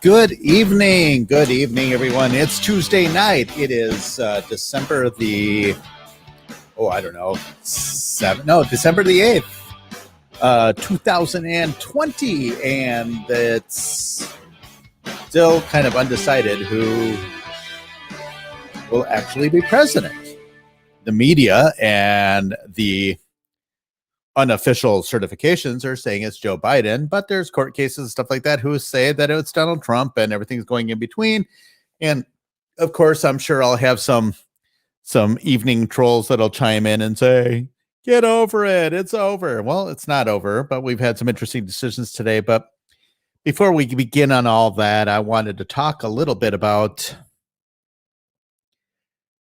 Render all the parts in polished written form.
Good evening. Good evening, everyone. It's Tuesday night. It is December the, I don't know, December the 8th, 2020. And it's still kind of undecided who will actually be president. The media and the unofficial certifications are saying it's Joe Biden, but there's court cases and stuff like that who say that it's Donald Trump, and everything's going in between. And of course, I'm sure I'll have some evening trolls that'll chime in and say, get over it, it's over. Well, it's not over, but we've had some interesting decisions today. But before we begin on all that, I wanted to talk a little bit about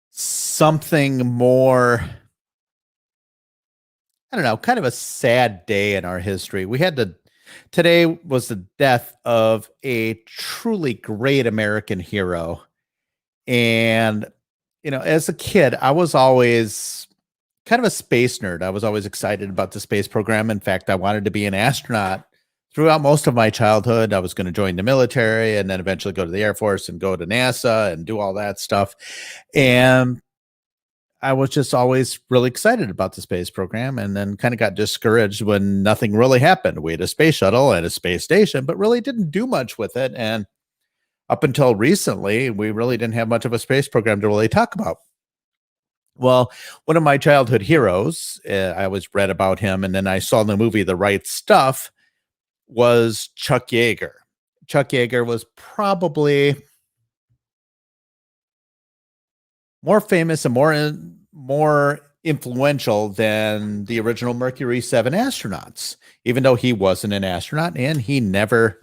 something more, I don't know, kind of a sad day in our history. Today was the death of a truly great American hero. And, as a kid, I was always kind of a space nerd. I was always excited about the space program. In fact, I wanted to be an astronaut throughout most of my childhood. I was going to join the military and then eventually go to the Air Force and go to NASA and do all that stuff. And I was just always really excited about the space program, and then kind of got discouraged when nothing really happened. We had a space shuttle and a space station, but really didn't do much with it. And up until recently, we really didn't have much of a space program to really talk about. Well, one of my childhood heroes, I always read about him, and then I saw in the movie The Right Stuff, was Chuck Yeager. Chuck Yeager was probably more famous and more influential than the original Mercury 7 astronauts, even though he wasn't an astronaut, and he never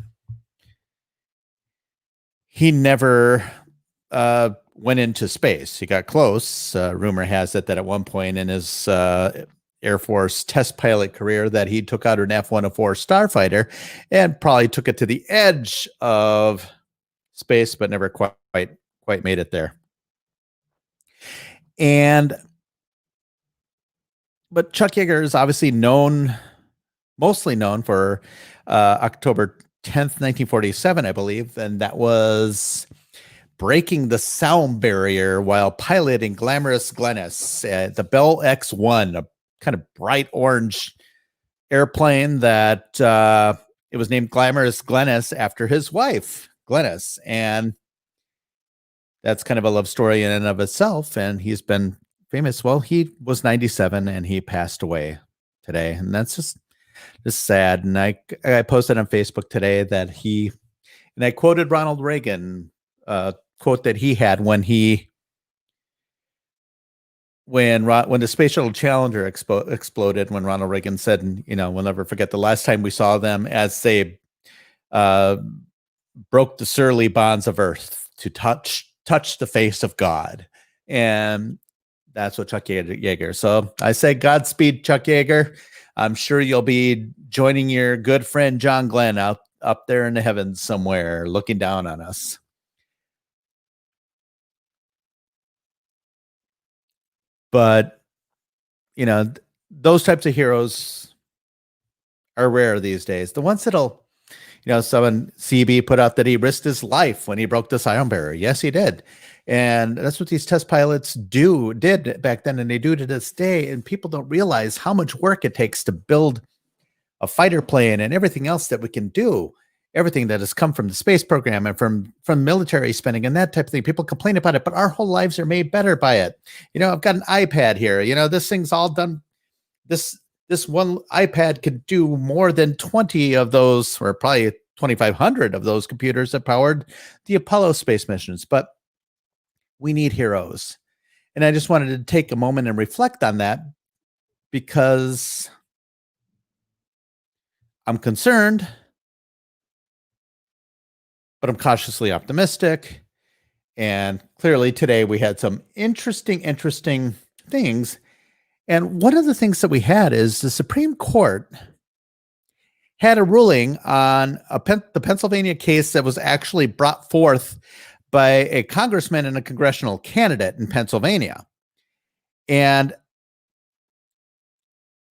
went into space. He got close. Rumor has it that at one point in his Air Force test pilot career that he took out an F-104 starfighter and probably took it to the edge of space, but never quite made it there. But Chuck Yeager is obviously mostly known for October 10th, 1947, I believe, and that was breaking the sound barrier while piloting Glamorous Glennis, the Bell X-1, a kind of bright orange airplane that it was named Glamorous Glennis after his wife, Glennis, and that's kind of a love story in and of itself, and he's been famous. Well, he was 97 and he passed away today, and that's just sad. And I posted on Facebook today that I quoted Ronald Reagan, quote that he had when the Space Shuttle Challenger exploded, when Ronald Reagan said, we'll never forget the last time we saw them as they broke the surly bonds of Earth to touch the face of God. And that's what Chuck Yeager. So I say Godspeed, Chuck Yeager. I'm sure you'll be joining your good friend John Glenn up there in the heavens somewhere, looking down on us. But, those types of heroes are rare these days. The ones that'll, someone, CB put out that he risked his life when he broke the sound barrier. Yes, he did. And that's what these test pilots did back then, and they do to this day. And people don't realize how much work it takes to build a fighter plane and everything else that we can do. Everything that has come from the space program and from military spending and that type of thing. People complain about it, but our whole lives are made better by it. I've got an iPad here. This thing's all done. This one iPad could do more than 20 of those, or probably 2,500 of those computers that powered the Apollo space missions. But we need heroes. And I just wanted to take a moment and reflect on that, because I'm concerned, but I'm cautiously optimistic. And clearly today we had some interesting things. And one of the things that we had is the Supreme Court had a ruling on the Pennsylvania case that was actually brought forth by a congressman and a congressional candidate in Pennsylvania. And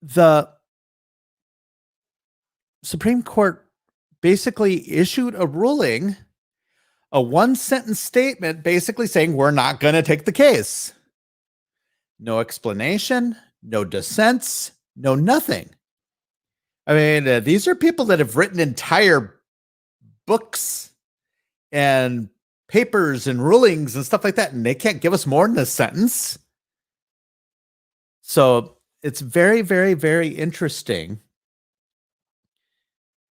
the Supreme Court basically issued a ruling A one-sentence statement basically saying we're not going to take the case. No explanation, no dissents, no nothing. I mean, these are people that have written entire books and papers and rulings and stuff like that, and they can't give us more than a sentence. So it's very, very, very interesting.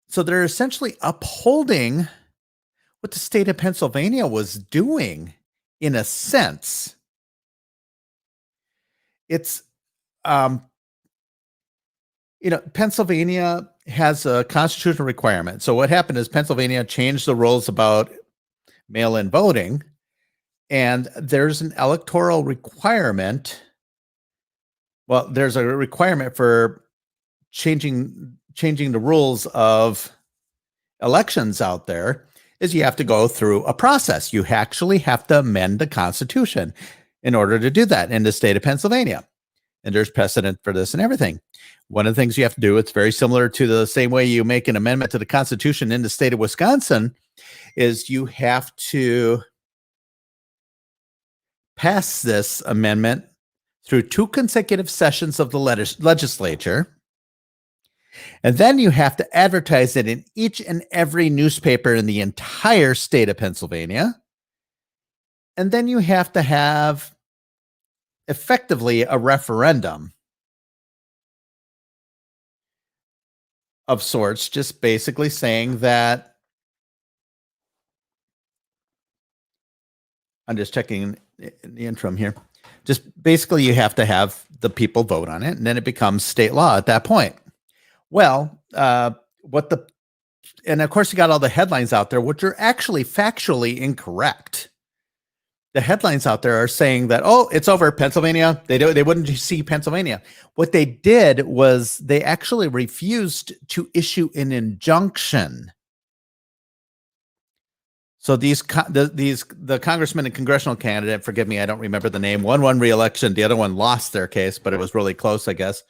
So they're essentially upholding what the state of Pennsylvania was doing in a sense. It's, Pennsylvania has a constitutional requirement. So what happened is Pennsylvania changed the rules about mail-in voting, and there's an electoral requirement. Well, there's a requirement for changing the rules of elections out there is you have to go through a process. You actually have to amend the Constitution in order to do that in the state of Pennsylvania. And there's precedent for this and everything. One of the things you have to do, it's very similar to the same way you make an amendment to the Constitution in the state of Wisconsin, is you have to pass this amendment through 2 consecutive sessions of the legislature. And then you have to advertise it in each and every newspaper in the entire state of Pennsylvania. And then you have to have effectively a referendum of sorts, just basically saying that, I'm just checking the interim here. Just basically you have to have the people vote on it, and then it becomes state law at that point. Well, and of course you got all the headlines out there, which are actually factually incorrect. The headlines out there are saying that, oh, it's over, Pennsylvania. They wouldn't see Pennsylvania. What they did was they actually refused to issue an injunction. So the congressman and congressional candidate, forgive me, I don't remember the name, one won re-election, the other one lost their case, but it was really close, I guess.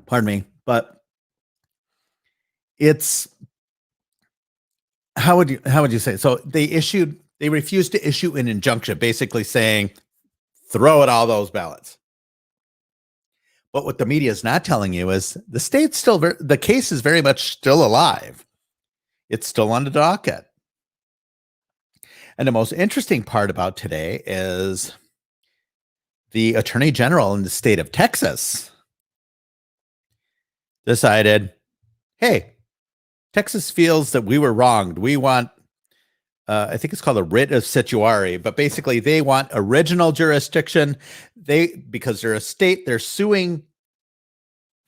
Pardon me, but it's, how would you say? So they refused to issue an injunction, basically saying, throw out all those ballots. But what the media is not telling you is the state's still, the case is very much still alive. It's still on the docket. And the most interesting part about today is the Attorney General in the state of Texas decided, hey, Texas feels that we were wronged. We want, I think it's called a writ of certiorari, but basically they want original jurisdiction. Because they're a state, they're suing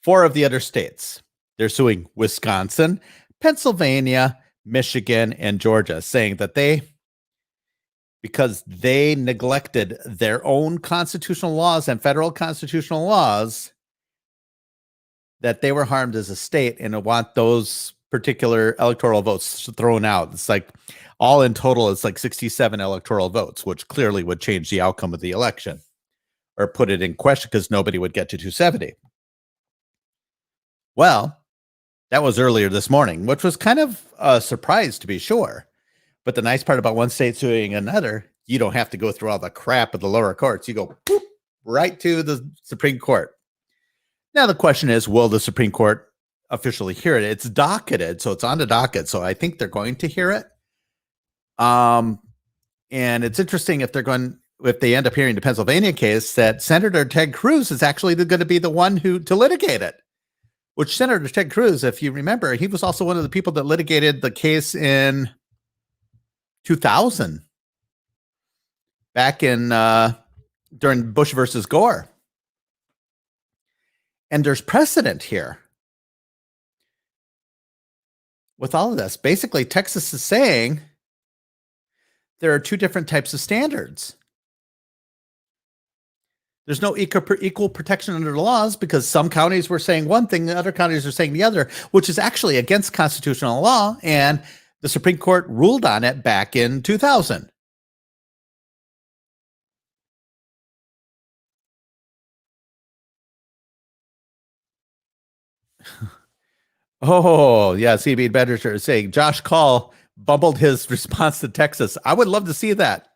4 of the other states. They're suing Wisconsin, Pennsylvania, Michigan, and Georgia, saying that because they neglected their own constitutional laws and federal constitutional laws, that they were harmed as a state and want those particular electoral votes thrown out. It's like all in total, it's like 67 electoral votes, which clearly would change the outcome of the election or put it in question because nobody would get to 270. Well, that was earlier this morning, which was kind of a surprise to be sure. But the nice part about one state suing another, you don't have to go through all the crap of the lower courts. You go boop, right to the Supreme Court. Now the question is, will the Supreme Court officially hear it? It's docketed, so it's on the docket. So I think they're going to hear it. And it's interesting if they end up hearing the Pennsylvania case, that Senator Ted Cruz is actually going to be the one to litigate it. Which Senator Ted Cruz, if you remember, he was also one of the people that litigated the case in 2000, back in during Bush versus Gore. And there's precedent here with all of this. Basically, Texas is saying there are 2 different types of standards. There's no equal protection under the laws because some counties were saying one thing, the other counties are saying the other, which is actually against constitutional law. And the Supreme Court ruled on it back in 2000. Oh, yeah. CB Badger is saying Josh Call bumbled his response to Texas. I would love to see that.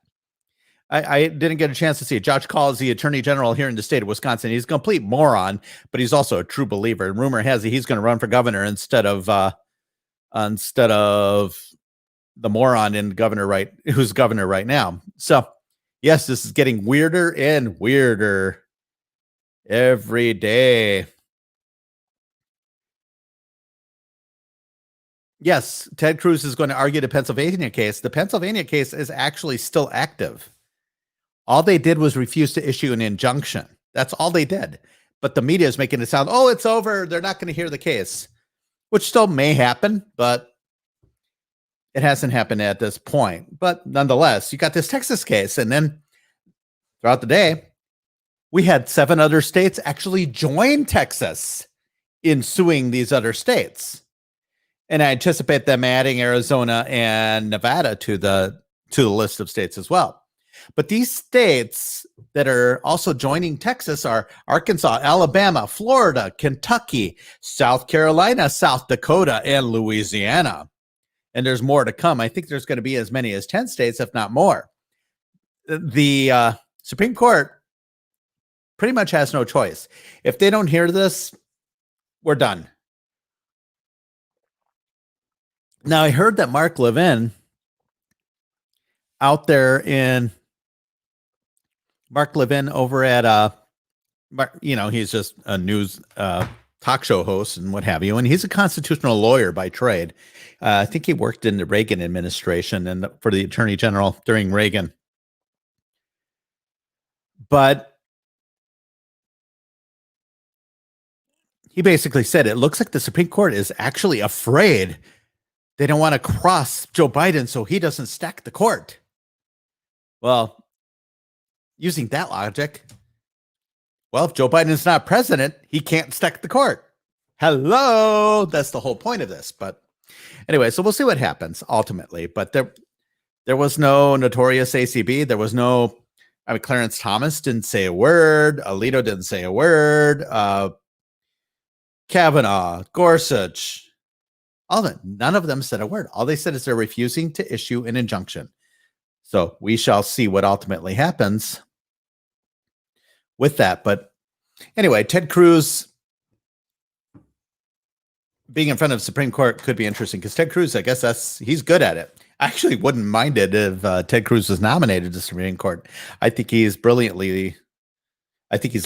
I didn't get a chance to see it. Josh Kaul is the attorney general here in the state of Wisconsin. He's a complete moron, but he's also a true believer. And rumor has it he's going to run for governor instead of the moron in governor who's governor right now. So yes, this is getting weirder and weirder every day. Yes, Ted Cruz is going to argue the Pennsylvania case. The Pennsylvania case is actually still active. All they did was refuse to issue an injunction. That's all they did. But the media is making it sound, oh, it's over. They're not going to hear the case, which still may happen, but it hasn't happened at this point. But nonetheless, you got this Texas case. And then throughout the day, we had 7 other states actually join Texas in suing these other states. And I anticipate them adding Arizona and Nevada to the list of states as well. But these states that are also joining Texas are Arkansas, Alabama, Florida, Kentucky, South Carolina, South Dakota, and Louisiana. And there's more to come. I think there's going to be as many as 10 states, if not more. The Supreme Court pretty much has no choice. If they don't hear this, we're done. Now, I heard that Mark Levin over at, he's just a news talk show host and what have you. And he's a constitutional lawyer by trade. I think he worked in the Reagan administration and for the attorney general during Reagan. But he basically said it looks like the Supreme Court is actually afraid. They don't want to cross Joe Biden so he doesn't stack the court. Well, using that logic, if Joe Biden is not president, he can't stack the court. Hello. That's the whole point of this. But anyway, so we'll see what happens ultimately. But there was no notorious ACB. There was no, Clarence Thomas didn't say a word. Alito didn't say a word. Kavanaugh, Gorsuch, none of them said a word. All they said is they're refusing to issue an injunction. So we shall see what ultimately happens with that. But anyway, Ted Cruz being in front of the Supreme Court could be interesting because Ted Cruz, I guess he's good at it. I actually wouldn't mind it if Ted Cruz was nominated to the Supreme Court. I think he's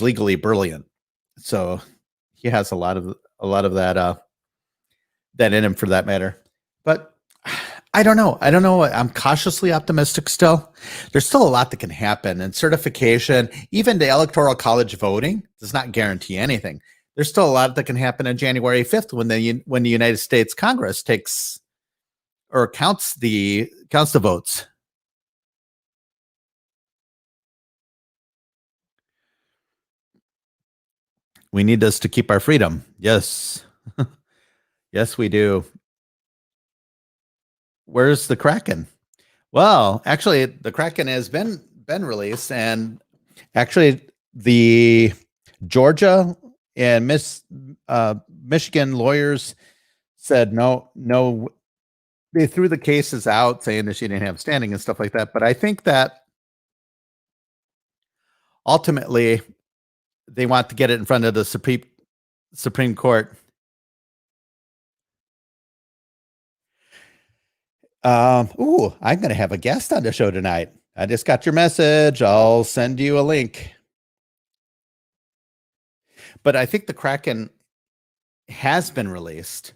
legally brilliant. So he has a lot of that in him for that matter. But I don't know. I'm cautiously optimistic still. There's still a lot that can happen, and certification, even the Electoral College voting, does not guarantee anything. There's still a lot that can happen on January 5th when the United States Congress counts the votes. We need this to keep our freedom. Yes. Yes, we do. Where's the Kraken? Well, actually, the Kraken has been released, and actually, the Georgia and Michigan lawyers said no. They threw the cases out, saying that she didn't have standing and stuff like that. But I think that ultimately, they want to get it in front of the Supreme Court. I'm going to have a guest on the show tonight. I just got your message. I'll send you a link. But I think the Kraken has been released,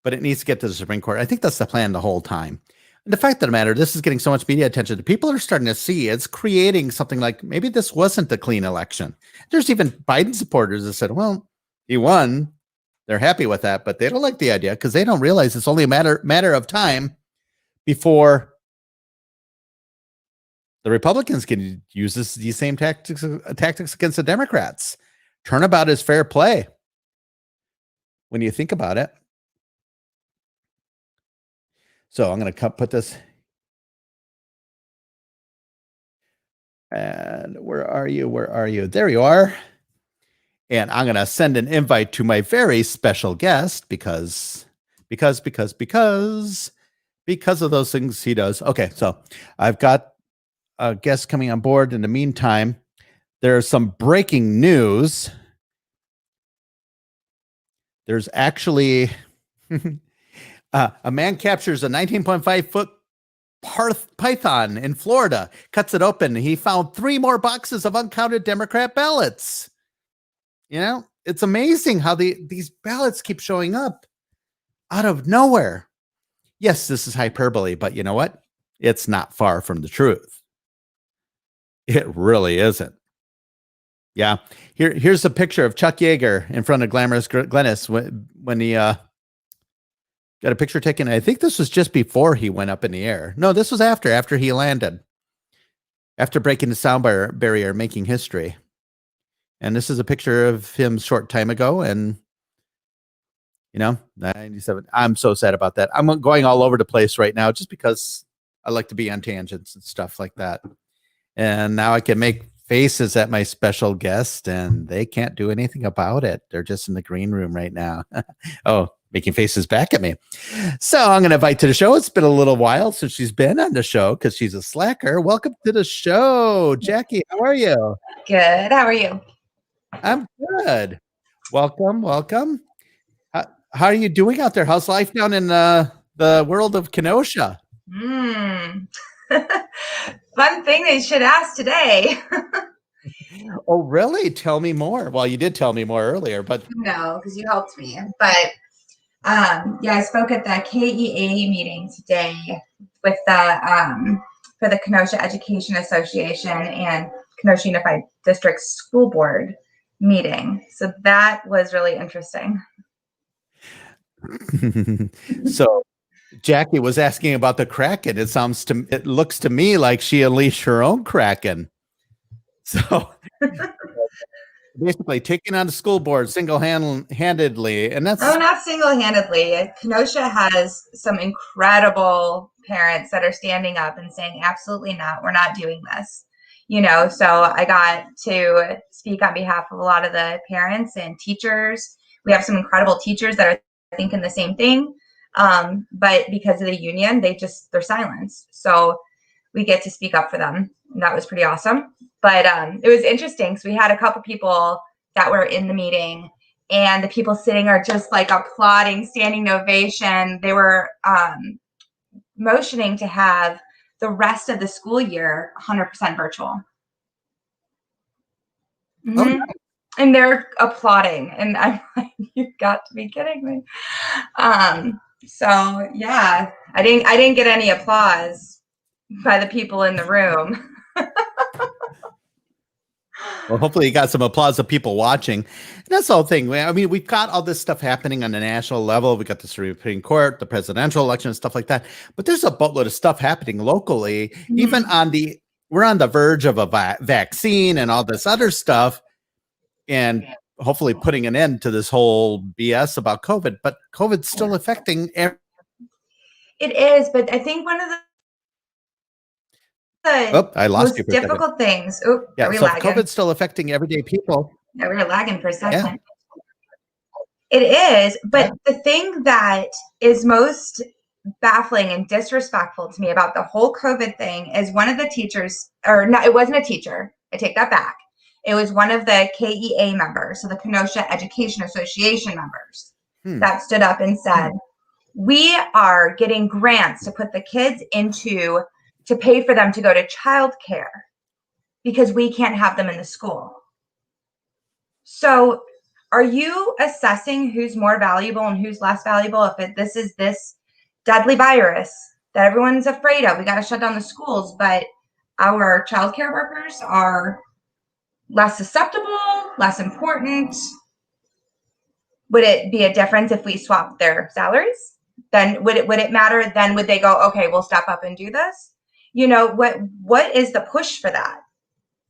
but it needs to get to the Supreme Court. I think that's the plan the whole time. And the fact of the matter, this is getting so much media attention. People are starting to see it's creating something like maybe this wasn't a clean election. There's even Biden supporters that said, well, he won. They're happy with that, but they don't like the idea because they don't realize it's only a matter of time before the Republicans can use these same tactics against the Democrats. Turnabout is fair play when you think about it. So I'm going to put this. And where are you? Where are you? There you are. And I'm going to send an invite to my very special guest because because of those things he does. Okay, so I've got a guest coming on board. In the meantime, there's some breaking news. There's actually a man captures a 19.5-foot python in Florida, cuts it open. He found 3 more boxes of uncounted Democrat ballots. You know, it's amazing how these ballots keep showing up out of nowhere. Yes, this is hyperbole, but you know what? It's not far from the truth. It really isn't. Yeah. Here's a picture of Chuck Yeager in front of Glamorous Glennis when he got a picture taken. I think this was just before he went up in the air. No, this was after he landed, after breaking the sound barrier, making history. And this is a picture of him short time ago. And, 97. I'm so sad about that. I'm going all over the place right now just because I like to be on tangents and stuff like that. And now I can make faces at my special guest and they can't do anything about it. They're just in the green room right now. Oh, making faces back at me. So I'm going to invite to the show. It's been a little while since she's been on the show because she's a slacker. Welcome to the show, Jackie. How are you? Good. How are you? I'm good. Welcome. How are you doing out there? How's life down in the world of Kenosha? Fun thing they should ask today. Oh, really? Tell me more. Well, you did tell me more earlier, but no, because you helped me. But I spoke at the KEA meeting today with the for the Kenosha Education Association and Kenosha Unified District School Board meeting. So that was really interesting. So Jackie was asking about the Kraken. It looks to me like she unleashed her own Kraken. So basically taking on the school board single-handedly, and that's not single-handedly. Kenosha has some incredible parents that are standing up and saying, absolutely not, we're not doing this. So I got to speak on behalf of a lot of the parents and teachers. We have some incredible teachers that are thinking the same thing. But because of the union, they're silenced. So we get to speak up for them. And that was pretty awesome. But it was interesting. So we had a couple people that were in the meeting and the people sitting are just like applauding, standing ovation. They were motioning to have the rest of the school year 100% virtual. Mm-hmm. Oh. And they're applauding. And I'm like, you've got to be kidding me. So yeah, I didn't get any applause by the people in the room. Well, hopefully you got some applause of people watching. And that's the whole thing. I mean, we've got all this stuff happening on the national level. We got the Supreme Court, the presidential election, and stuff like that. But there's a boatload of stuff happening locally. Mm-hmm. Even we're on the verge of a vaccine and all this other stuff. And hopefully putting an end to this whole BS about COVID. But COVID's still affecting everyone. It is, but I think one of the I lost most difficult things. Oh, yeah, so COVID's still affecting everyday people. Yeah, we were lagging for a second. Yeah. It is, but the thing that is most baffling and disrespectful to me about the whole COVID thing is one of the teachers, or no, it wasn't a teacher. I take that back. It was one of the KEA members, so the Kenosha Education Association members, that stood up and said, we are getting grants to put the kids to pay for them to go to childcare because we can't have them in the school. So are you assessing who's more valuable and who's less valuable if this is this deadly virus that everyone's afraid of? We got to shut down the schools, but our childcare workers are less susceptible, less important. Would it be a difference if we swapped their salaries? Then would it matter? Then would they go, okay, we'll step up and do this? What is the push for that?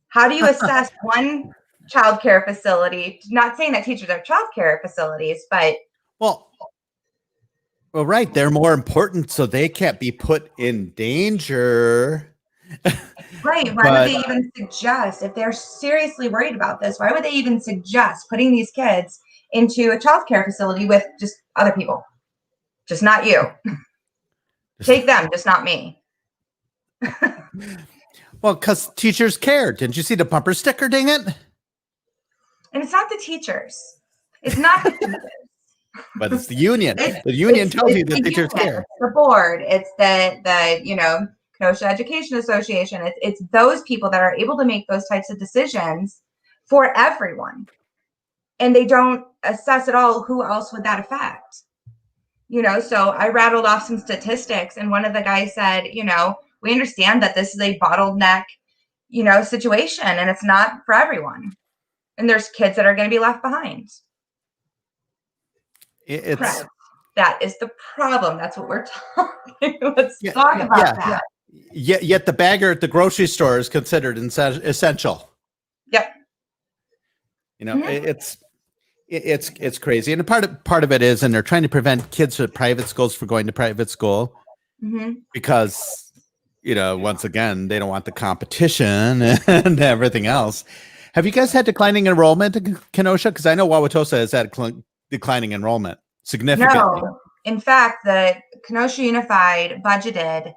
How do you assess one childcare facility? Not saying that teachers are childcare facilities, but well, right, they're more important, so they can't be put in danger. Right. Why would they even suggest, if they're seriously worried about this, why would they even suggest putting these kids into a childcare facility with just other people? Just not you. Take them, just not me. Well, because teachers care. Didn't you see the bumper sticker? Dang it! And it's not the teachers. It's not the teachers. But it's the union. The union tells you that teachers care. It's the board. It's the Kenosha Education Association. It's those people that are able to make those types of decisions for everyone. And they don't assess at all who else would that affect. So I rattled off some statistics, and one of the guys said, we understand that this is a bottleneck, situation, and it's not for everyone. And there's kids that are going to be left behind. That is the problem. That's what we're talking. Let's talk about that. Yet the bagger at the grocery store is considered essential. Yep. It's crazy, and part of it is, and they're trying to prevent kids at private schools from going to private school because once again they don't want the competition and everything else. Have you guys had declining enrollment in Kenosha? Because I know Wauwatosa has had declining enrollment significantly. No, in fact, the Kenosha Unified budgeted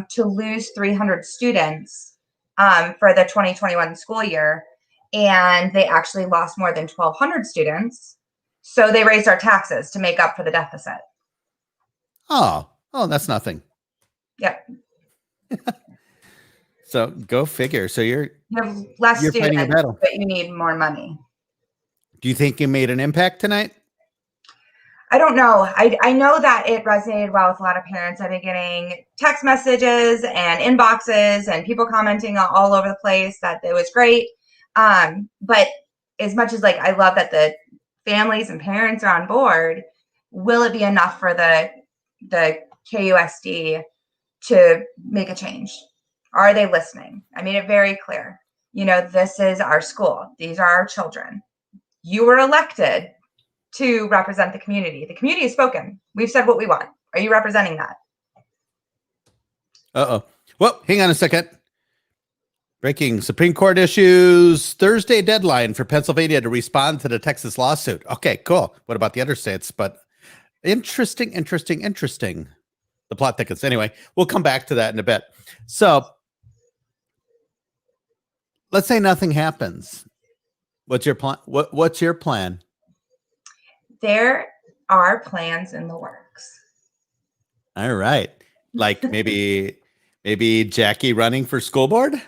to lose 300 students for the 2021 school year. And they actually lost more than 1,200 students. So they raised our taxes to make up for the deficit. Oh, that's nothing. Yep. So go figure. So you have less students, but you need more money. Do you think you made an impact tonight? I don't know. I know that it resonated well with a lot of parents. I've been getting text messages and inboxes and people commenting all over the place that it was great. But as much as I love that the families and parents are on board, will it be enough for the KUSD to make a change? Are they listening? I made it very clear. This is our school. These are our children. You were elected to represent the community. The community has spoken. We've said what we want. Are you representing that? Well, hang on a second. Breaking Supreme Court issues Thursday deadline for Pennsylvania to respond to the Texas lawsuit. Okay, cool. What about the other states? But interesting. The plot thickens. Anyway, we'll come back to that in a bit. So let's say nothing happens. What's your plan? What's your plan? There are plans in the works. All right. Like maybe Jackie running for school board?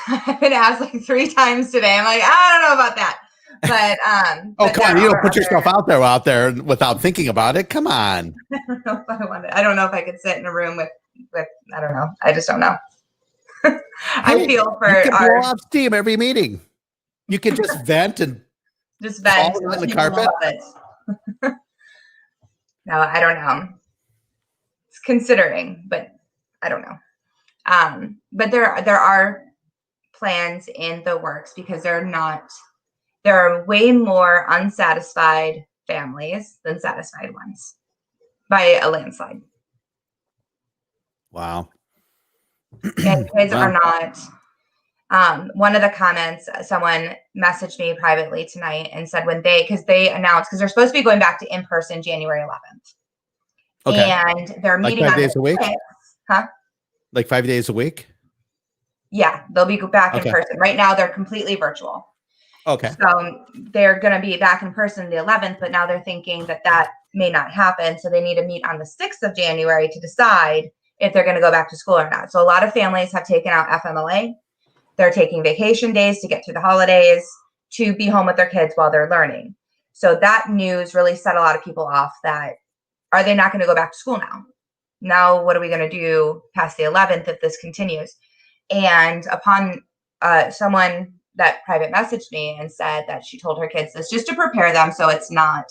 I've been asked 3 times today. I'm like, I don't know about that. But come on, you don't put yourself out there without thinking about it. Come on. I don't know if I want it. I don't know if I could sit in a room with I don't know. I just don't know. I feel for you can blow off steam every meeting. You can just vent and fall on the carpet. No, I don't know. It's considering, but I don't know. But there are plans in the works because there are way more unsatisfied families than satisfied ones by a landslide. Wow. And kids are not. One of the comments, someone messaged me privately tonight and said because they announced, because they're supposed to be going back to in-person January 11th. Okay. And they're meeting 5 days a week? Huh? 5 days a week? Yeah, they'll be back in person. Right now, they're completely virtual. Okay. So they're going to be back in person the 11th, but now they're thinking that may not happen. So they need to meet on the 6th of January to decide if they're going to go back to school or not. So a lot of families have taken out FMLA. They're taking vacation days to get through the holidays to be home with their kids while they're learning. So that news really set a lot of people off that, are they not going to go back to school now? Now, what are we going to do past the 11th if this continues? And upon someone that private messaged me and said that she told her kids this just to prepare them so it's not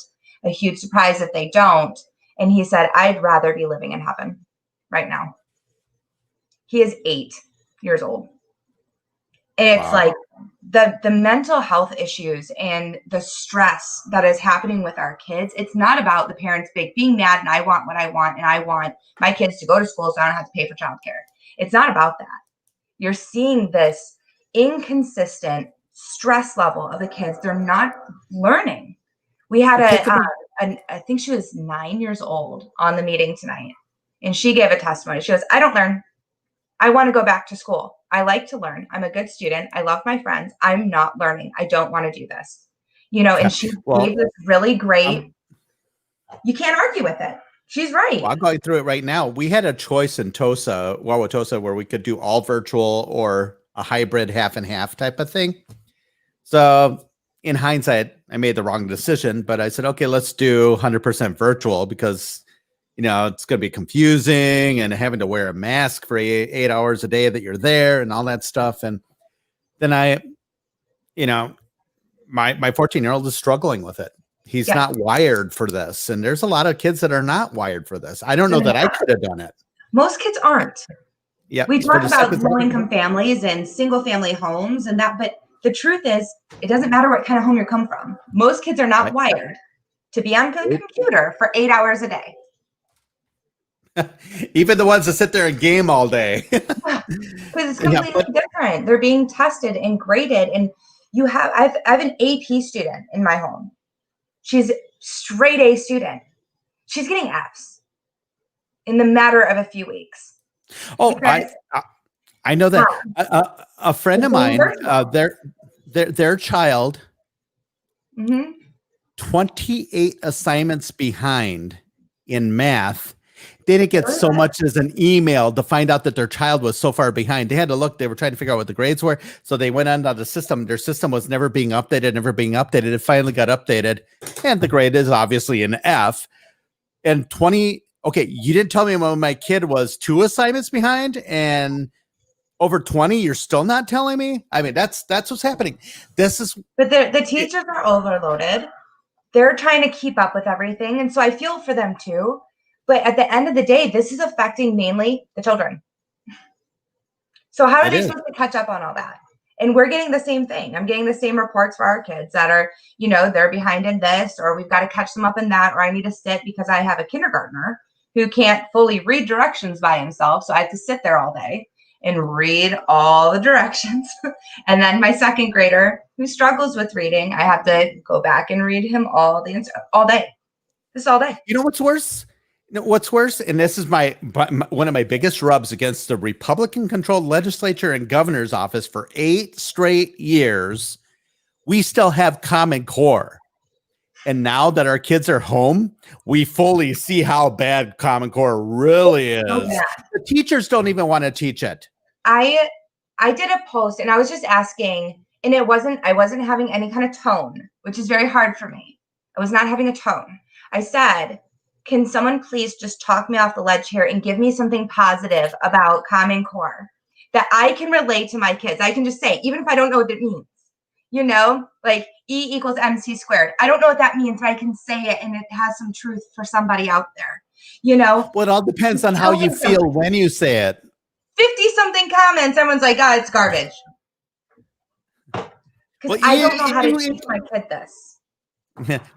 a huge surprise if they don't. And he said, I'd rather be living in heaven right now. He is 8 years old. And it's the mental health issues and the stress that is happening with our kids. It's not about the parents being mad and I want what I want and I want my kids to go to school so I don't have to pay for childcare. It's not about that. You're seeing this inconsistent stress level of the kids. They're not learning. We had I think she was 9 years old on the meeting tonight. And she gave a testimony. She goes, I don't learn. I want to go back to school. I like to learn. I'm a good student. I love my friends. I'm not learning. I don't want to do this. And she gave this really great, you can't argue with it. She's right. Well, I'm going through it right now. We had a choice in Wauwatosa, where we could do all virtual or a hybrid half and half type of thing. So in hindsight, I made the wrong decision, but I said, okay, let's do 100% virtual because, it's going to be confusing and having to wear a mask for 8 hours a day that you're there and all that stuff. And then my 14-year-old is struggling with it. He's not wired for this. And there's a lot of kids that are not wired for this. I don't know that I could have done it. Most kids aren't. Yeah. We talk about low-income families and single-family homes and that, but the truth is, it doesn't matter what kind of home you come from. Most kids are not wired to be on a computer for 8 hours a day. Even the ones that sit there and game all day. Because it's completely different. They're being tested and graded. And I have an AP student in my home. She's straight A student. She's getting Fs in the matter of a few weeks. Oh, I know that a friend of mine, their child, 28 assignments behind in math. They didn't get so much as an email to find out that their child was so far behind. They had to look. They were trying to figure out what the grades were. So they went onto the system. Their system was never being updated. It finally got updated. And the grade is obviously an F. And okay, you didn't tell me when my kid was 2 assignments behind and over 20, you're still not telling me? I mean, that's what's happening. But the teachers are overloaded. They're trying to keep up with everything. And so I feel for them too. But at the end of the day, this is affecting mainly the children. So how are they supposed to catch up on all that? And we're getting the same thing. I'm getting the same reports for our kids that are, they're behind in this, or we've got to catch them up in that, or I need to sit because I have a kindergartner who can't fully read directions by himself. So I have to sit there all day and read all the directions. And then my second grader who struggles with reading, I have to go back and read him all day. This all day. You know what's worse? What's worse, and this is one of my biggest rubs against the Republican-controlled legislature and governor's office for 8 straight years, we still have Common Core. And now that our kids are home, we fully see how bad Common Core really is. Oh, yeah. The teachers don't even want to teach it. I did a post and I was just asking, and I wasn't having any kind of tone, which is very hard for me. I was not having a tone. I said, can someone please just talk me off the ledge here and give me something positive about Common Core that I can relate to my kids? I can just say, even if I don't know what it means, like E equals MC squared. I don't know what that means, but I can say it and it has some truth for somebody out there, Well, it all depends on how you feel when you say it. 50 something comments. Everyone's like, oh, it's garbage. Because I don't know how to teach my kid this.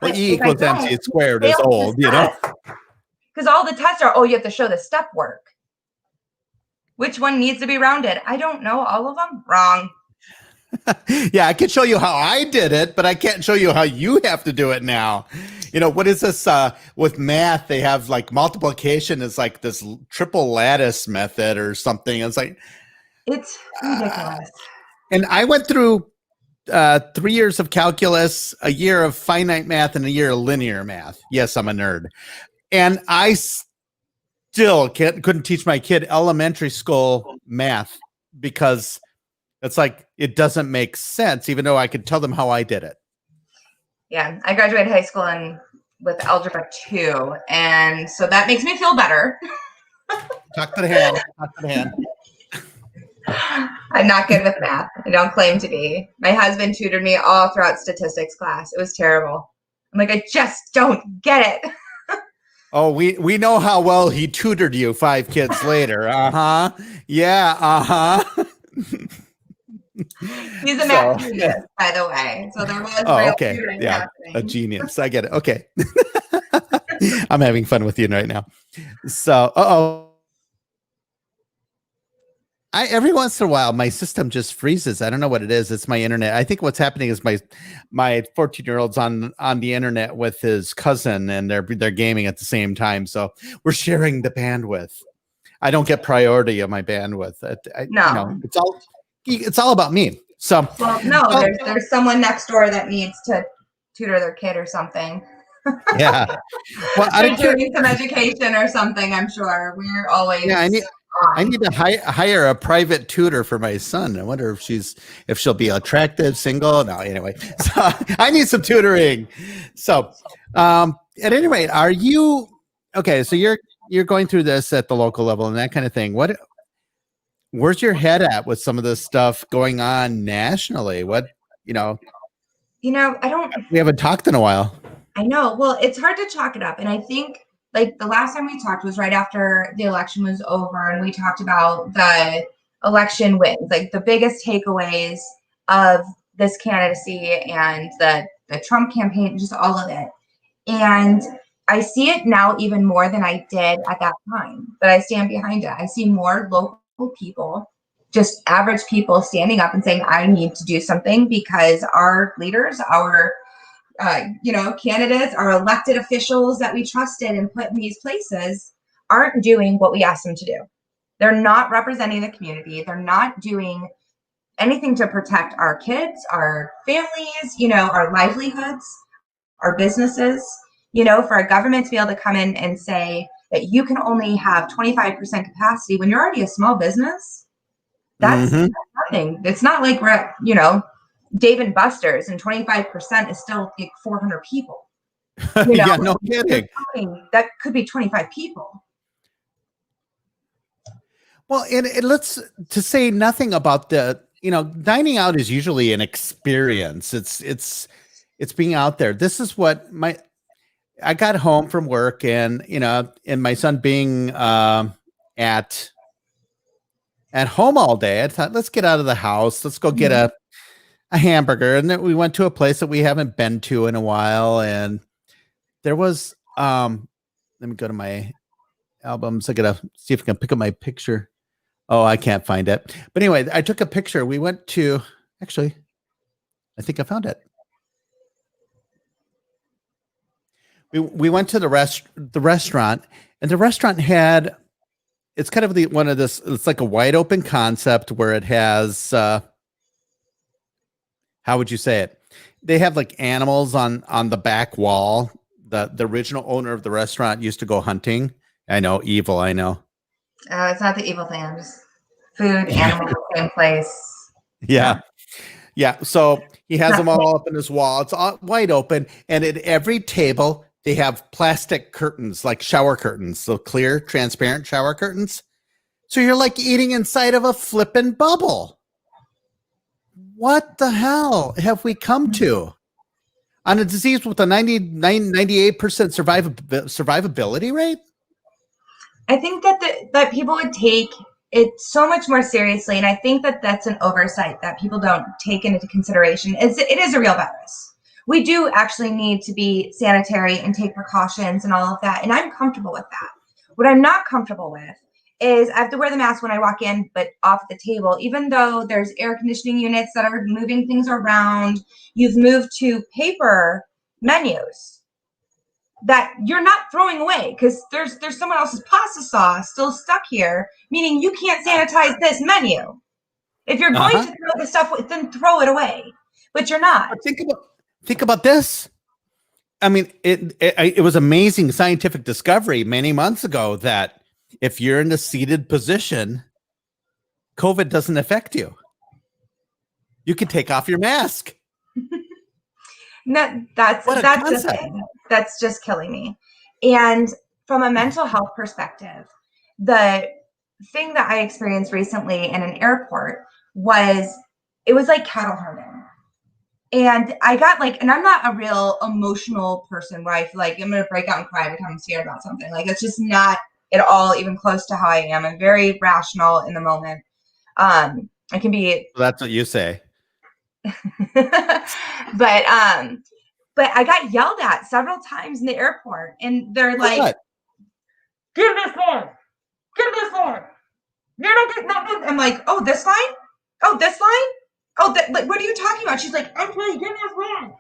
Well, E equals MC squared is old, Because all the tests are, you have to show the step work. Which one needs to be rounded? I don't know. All of them? Wrong. Yeah, I can show you how I did it, but I can't show you how you have to do it now. What is this? With math, they have like multiplication is like this triple lattice method or something. It's like, it's ridiculous. And I went through 3 years of calculus, a year of finite math, and a year of linear math. Yes, I'm a nerd. And I still couldn't teach my kid elementary school math because it's like, it doesn't make sense, even though I could tell them how I did it. Yeah, I graduated high school with Algebra 2, and so that makes me feel better. Talk to the hand. Talk to the hand. I'm not good with math. I don't claim to be. My husband tutored me all throughout statistics class. It was terrible. I'm like, I just don't get it. Oh, we know how well he tutored you 5 kids later. Uh-huh. Yeah, uh-huh. He's a math genius, by the way. So there was okay. Yeah, happening. A genius. I get it. Okay. I'm having fun with you right now. So, every once in a while my system just freezes. I don't know what it is. It's my internet. I think what's happening is my 14-year-old's on the internet with his cousin, and they're gaming at the same time. So we're sharing the bandwidth. I don't get priority of my bandwidth. No. It's all about me. So well, no, there's someone next door that needs to tutor their kid or something. Yeah. Well, they're doing some education or something. I'm sure we're always. Yeah, I need to hire a private tutor for my son. I wonder if she'll be attractive, single. No, anyway. So I need some tutoring. So, at any rate, are you okay? So you're going through this at the local level and that kind of thing. Where's your head at with some of this stuff going on nationally? I don't. We haven't talked in a while. I know. Well, it's hard to chalk it up, and I think. Like the last time we talked was right after the election was over, and we talked about the election wins, like the biggest takeaways of this candidacy and the Trump campaign, just all of it. And I see it now even more than I did at that time, but I stand behind it. I see more local people, just average people standing up and saying, I need to do something because our leaders, our candidates, our elected officials that we trusted and put in these places aren't doing what we asked them to do. They're not representing the community. They're not doing anything to protect our kids, our families, our livelihoods, our businesses. For a government to be able to come in and say that you can only have 25% capacity when you're already a small business, that's nothing. It's not like we're, Dave and Buster's, and 25% is still like 400 people. Yeah, no kidding. That could be 25 people. Well, and let's to say nothing about the, dining out is usually an experience. It's being out there. This is what I got home from work, and and my son being at home all day, I thought, let's get out of the house. Let's go get a hamburger. And then we went to a place that we haven't been to in a while. And there was, let me go to my albums. I gotta see if I can pick up my picture. Oh, I can't find it. But anyway, I took a picture. We went to, actually, I think I found it. We went to the restaurant, and the restaurant had, it's kind of it's like a wide open concept where it has, how would you say it? They have like animals on the back wall. The original owner of the restaurant used to go hunting. I know, evil, I know. It's not the evil thing. I'm just food, animals, same place. Yeah. Yeah. So he has them all up in his wall. It's all wide open. And at every table, they have plastic curtains, like shower curtains. So clear, transparent shower curtains. So you're like eating inside of a flippin' bubble. What the hell have we come to on a disease with a 98% survivability rate? I think that people would take it so much more seriously. And I think that that's an oversight that people don't take into consideration. It is a real virus. We do actually need to be sanitary and take precautions and all of that. And I'm comfortable with that. What I'm not comfortable with is I have to wear the mask when I walk in, but off the table, even though there's air conditioning units that are moving things around, you've moved to paper menus that you're not throwing away because there's someone else's pasta sauce still stuck here, meaning you can't sanitize this menu. If you're going to throw the stuff, then throw it away, but you're not. But think about this. I mean, it was amazing scientific discovery many months ago that if you're in a seated position, COVID doesn't affect you. You can take off your mask. That's the thing. That's just killing me. And from a mental health perspective, the thing that I experienced recently in an airport was like cattle herding. And I got and I'm not a real emotional person where I feel like I'm going to break out and cry every time I'm scared about something. Like, it's just not at all even close to how I am. I'm very rational in the moment. I can be. Well, that's what you say. But I got yelled at several times in the airport, and they're like, "Give this one, give this one." I'm like, oh, this line? Oh, this line? Oh, like, what are you talking about? She's like, I'm playing goodness line.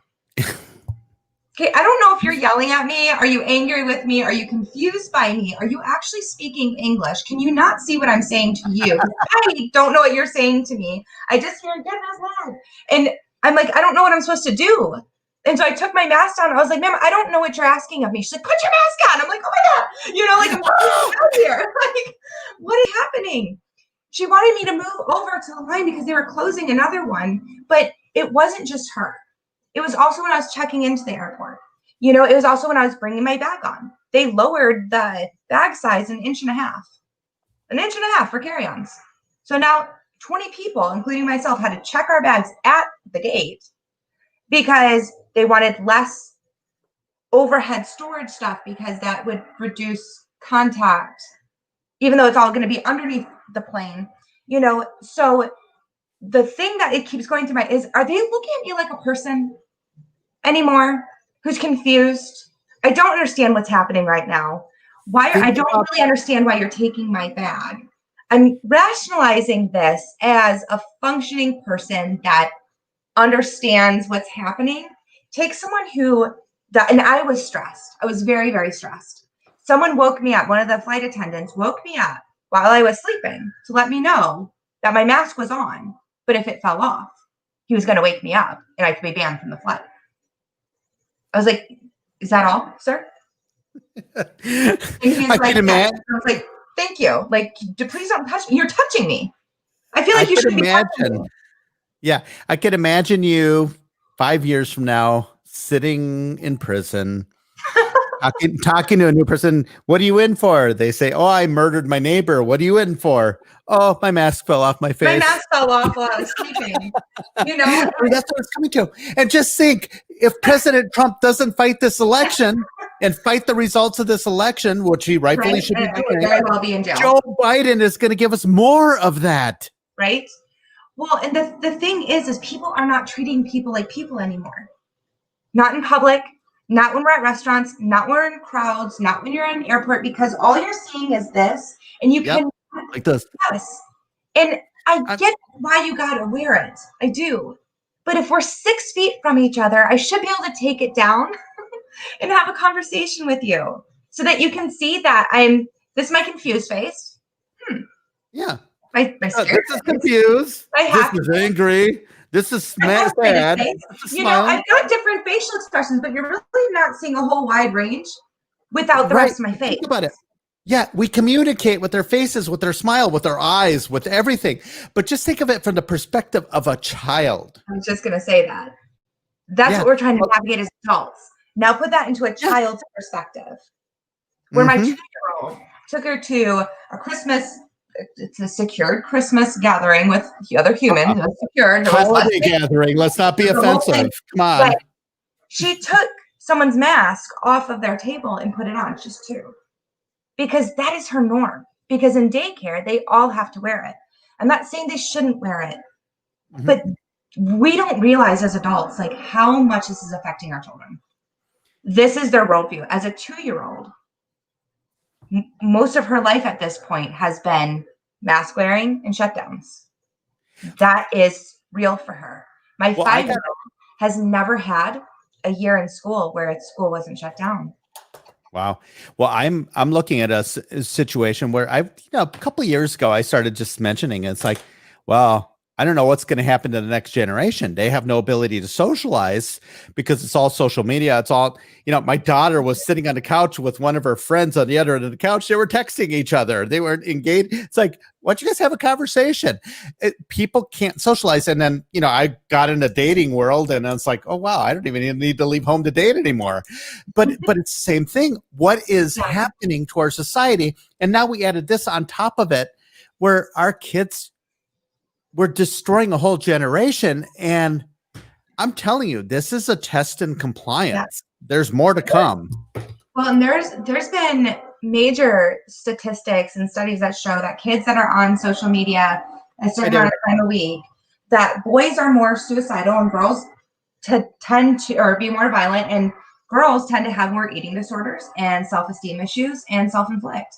Okay, I don't know if you're yelling at me. Are you angry with me? Are you confused by me? Are you actually speaking English? Can you not see what I'm saying to you? I don't know what you're saying to me. I just hear goodness line. And I'm like, I don't know what I'm supposed to do. And so I took my mask down. I was like, ma'am, I don't know what you're asking of me. She's like, put your mask on. I'm like, oh my God. Like, I'm out here. Like, what is happening? She wanted me to move over to the line because they were closing another one. But it wasn't just her. It was also when I was checking into the airport. It was also when I was bringing my bag on. They lowered the bag size an inch and a half for carry-ons. So now 20 people, including myself, had to check our bags at the gate because they wanted less overhead storage stuff because that would reduce contact, even though it's all going to be underneath the plane. So the thing that it keeps going through my is, are they looking at me like a person anymore who's confused? I don't understand what's happening right now. I don't really understand why you're taking my bag. I'm rationalizing this as a functioning person that understands what's happening. Take someone and I was stressed. I was very, very stressed. Someone woke me up. One of the flight attendants woke me up while I was sleeping to let me know that my mask was on, but if it fell off, he was going to wake me up and I could be banned from the flight. I was like, is that all, sir? And he's like, yeah. I was like, thank you. Like, please don't touch me. You're touching me. I feel like you should be touching me. Yeah, I could imagine you 5 years from now sitting in prison, talking to a new person. What are you in for? They say, oh, I murdered my neighbor. What are you in for? Oh, my mask fell off my face. My mask fell off while I was sleeping. That's what it's coming to. And just think, if President Trump doesn't fight this election and fight the results of this election, which he rightfully should be doing, very well be in jail. Joe Biden is going to give us more of that. Right? Well, and the thing is people are not treating people like people anymore. Not in public, not when we're at restaurants, not when we're in crowds, not when you're in an airport, because all you're seeing is this, and you can like this. Yes. And I get why you gotta wear it. I do. But if we're 6 feet from each other, I should be able to take it down and have a conversation with you so that you can see that this is my confused face. Yeah. My this is confused. This is angry. This is sad. I've got different facial expressions, but you're really not seeing a whole wide range without the rest of my face. Think about it. Yeah, we communicate with their faces, with their smile, with their eyes, with everything. But just think of it from the perspective of a child. I was just going to say that. That's what we're trying to navigate as adults. Now put that into a child's perspective. Where my 2-year-old took her to it's a secured Christmas gathering with the other humans. It was secured. Holiday gathering. Let's not be offensive. Come on. But she took someone's mask off of their table and put it on, just 2. Because that is her norm. Because in daycare, they all have to wear it. I'm not saying they shouldn't wear it. But we don't realize as adults, like, how much this is affecting our children. This is their worldview. As a 2-year-old, most of her life at this point has been mask wearing and shutdowns. That is real for her. My 5-year-old has never had a year in school where school wasn't shut down. Wow. Well, I'm looking at a situation where a couple of years ago, I started just mentioning it's like, well, I don't know what's going to happen to the next generation. They have no ability to socialize because it's all social media. It's all, my daughter was sitting on the couch with one of her friends on the other end of the couch. They were texting each other. They were engaged. It's like, why don't you guys have a conversation? People can't socialize. And then, I got in the dating world and it's like, oh, wow, I don't even need to leave home to date anymore. But it's the same thing. What is happening to our society? And now we added this on top of it where our kids, we're destroying a whole generation. And I'm telling you, this is a test in compliance. There's more to come. Well, and there's been major statistics and studies that show that kids that are on social media a certain amount of time a week, that boys are more suicidal and girls tend to or be more violent, and girls tend to have more eating disorders and self-esteem issues and self-inflict.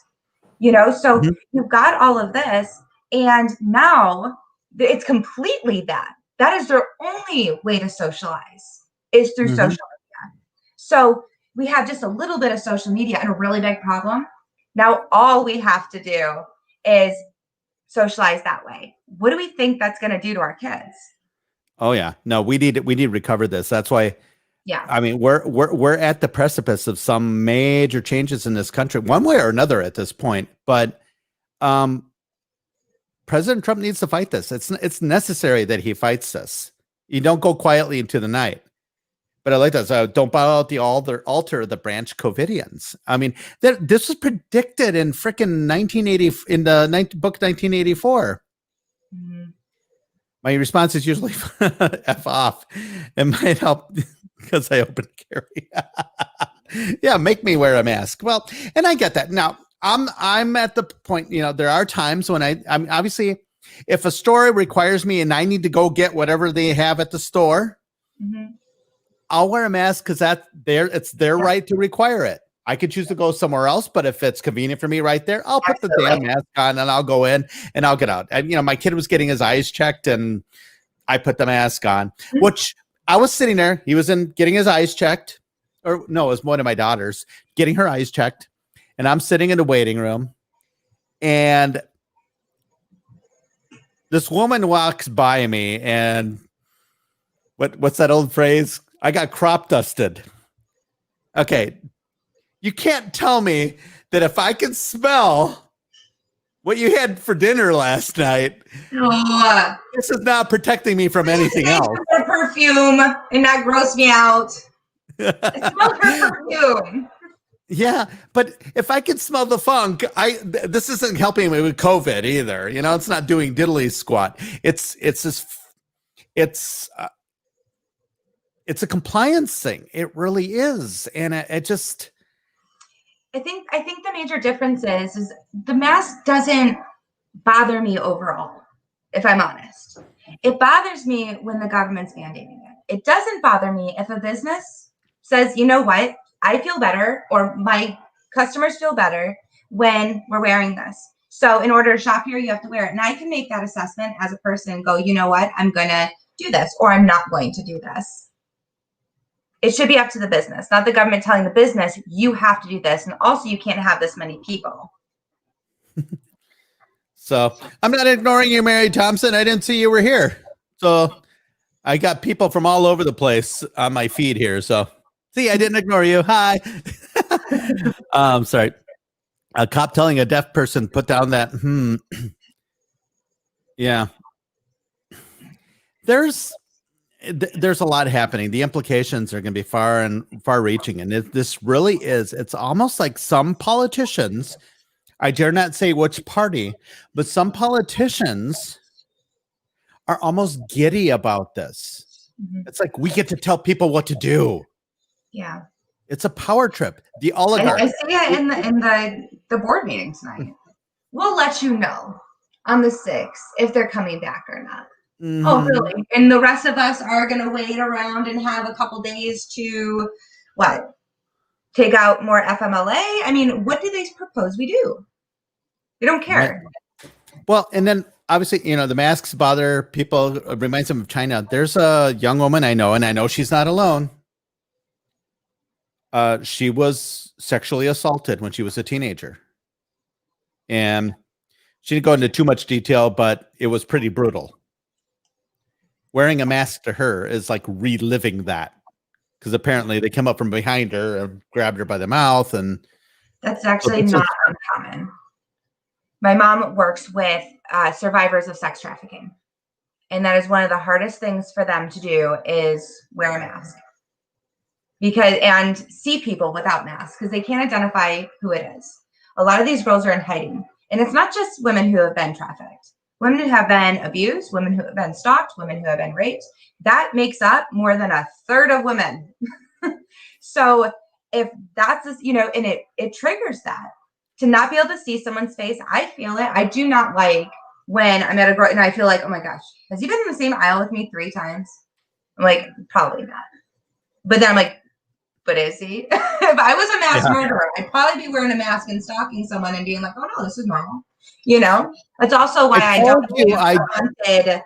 So you've got all of this. And now it's completely that. That is their only way to socialize is through social media. So we have just a little bit of social media and a really big problem. Now all we have to do is socialize that way. What do we think that's going to do to our kids? Oh yeah. No, we need to recover this. That's why. Yeah. I mean, we're at the precipice of some major changes in this country, one way or another at this point. But President Trump needs to fight this. It's necessary that he fights this. You don't go quietly into the night. But I like that. So don't bow out the altar of the Branch Covidians. I mean, this was predicted in freaking 1980 in the book 1984. Mm-hmm. My response is usually F off. It might help because I open carry. Yeah, make me wear a mask. Well, and I get that. Now, I'm at the point, there are times when I'm obviously, if a store requires me and I need to go get whatever they have at the store, I'll wear a mask because it's their right to require it. I could choose to go somewhere else, but if it's convenient for me right there, I'll put the damn mask on and I'll go in and I'll get out. And, my kid was getting his eyes checked and I put the mask on, which I was sitting there. He was getting his eyes checked, or no, it was one of my daughters getting her eyes checked. And I'm sitting in the waiting room and this woman walks by me and what's that old phrase? I got crop dusted. Okay. You can't tell me that if I can smell what you had for dinner last night, this is not protecting me from anything else. Her perfume and not gross me out. I smell her perfume. Yeah, but if I can smell the funk, this isn't helping me with COVID either. It's not doing diddly squat. It's a compliance thing. It really is, and it just. I think the major difference is the mask doesn't bother me overall, if I'm honest. It bothers me when the government's mandating it. It doesn't bother me if a business says, you know what, I feel better or my customers feel better when we're wearing this. So in order to shop here, you have to wear it. And I can make that assessment as a person and go, you know what, I'm going to do this or I'm not going to do this. It should be up to the business, not the government telling the business, you have to do this. And also you can't have this many people. So I'm not ignoring you, Mary Thompson. I didn't see you were here. So I got people from all over the place on my feed here. So see, I didn't ignore you. Hi. Sorry. A cop telling a deaf person put down that, Yeah. There's a lot happening. The implications are going to be far reaching. And this really is, it's almost like some politicians, I dare not say which party, but some politicians are almost giddy about this. It's like, we get to tell people what to do. Yeah. It's a power trip. The oligarchs. I see it in the board meeting tonight. We'll let you know on the 6th if they're coming back or not. Mm-hmm. Oh, really? And the rest of us are going to wait around and have a couple days to take out more FMLA? I mean, what do they propose we do? We don't care. Right. Well, and then obviously, the masks bother people. It reminds them of China. There's a young woman I know, and I know she's not alone. She was sexually assaulted when she was a teenager. And she didn't go into too much detail, but it was pretty brutal. Wearing a mask to her is like reliving that, because apparently they come up from behind her and grabbed her by the mouth. And that's actually not uncommon. My mom works with survivors of sex trafficking. And that is one of the hardest things for them to do is wear a mask. And see people without masks because they can't identify who it is. A lot of these girls are in hiding. And it's not just women who have been trafficked. Women who have been abused, women who have been stalked, women who have been raped. That makes up more than a third of women. So if that's, and it triggers that. To not be able to see someone's face, I feel it. I do not like when I'm at a girl and I feel like, oh my gosh, has he been in the same aisle with me 3 times? I'm like, probably not. But then I'm like, but is he? If I was a mass murderer, I'd probably be wearing a mask and stalking someone and being like, oh no, this is normal. You know, that's also why I told don't you do haunted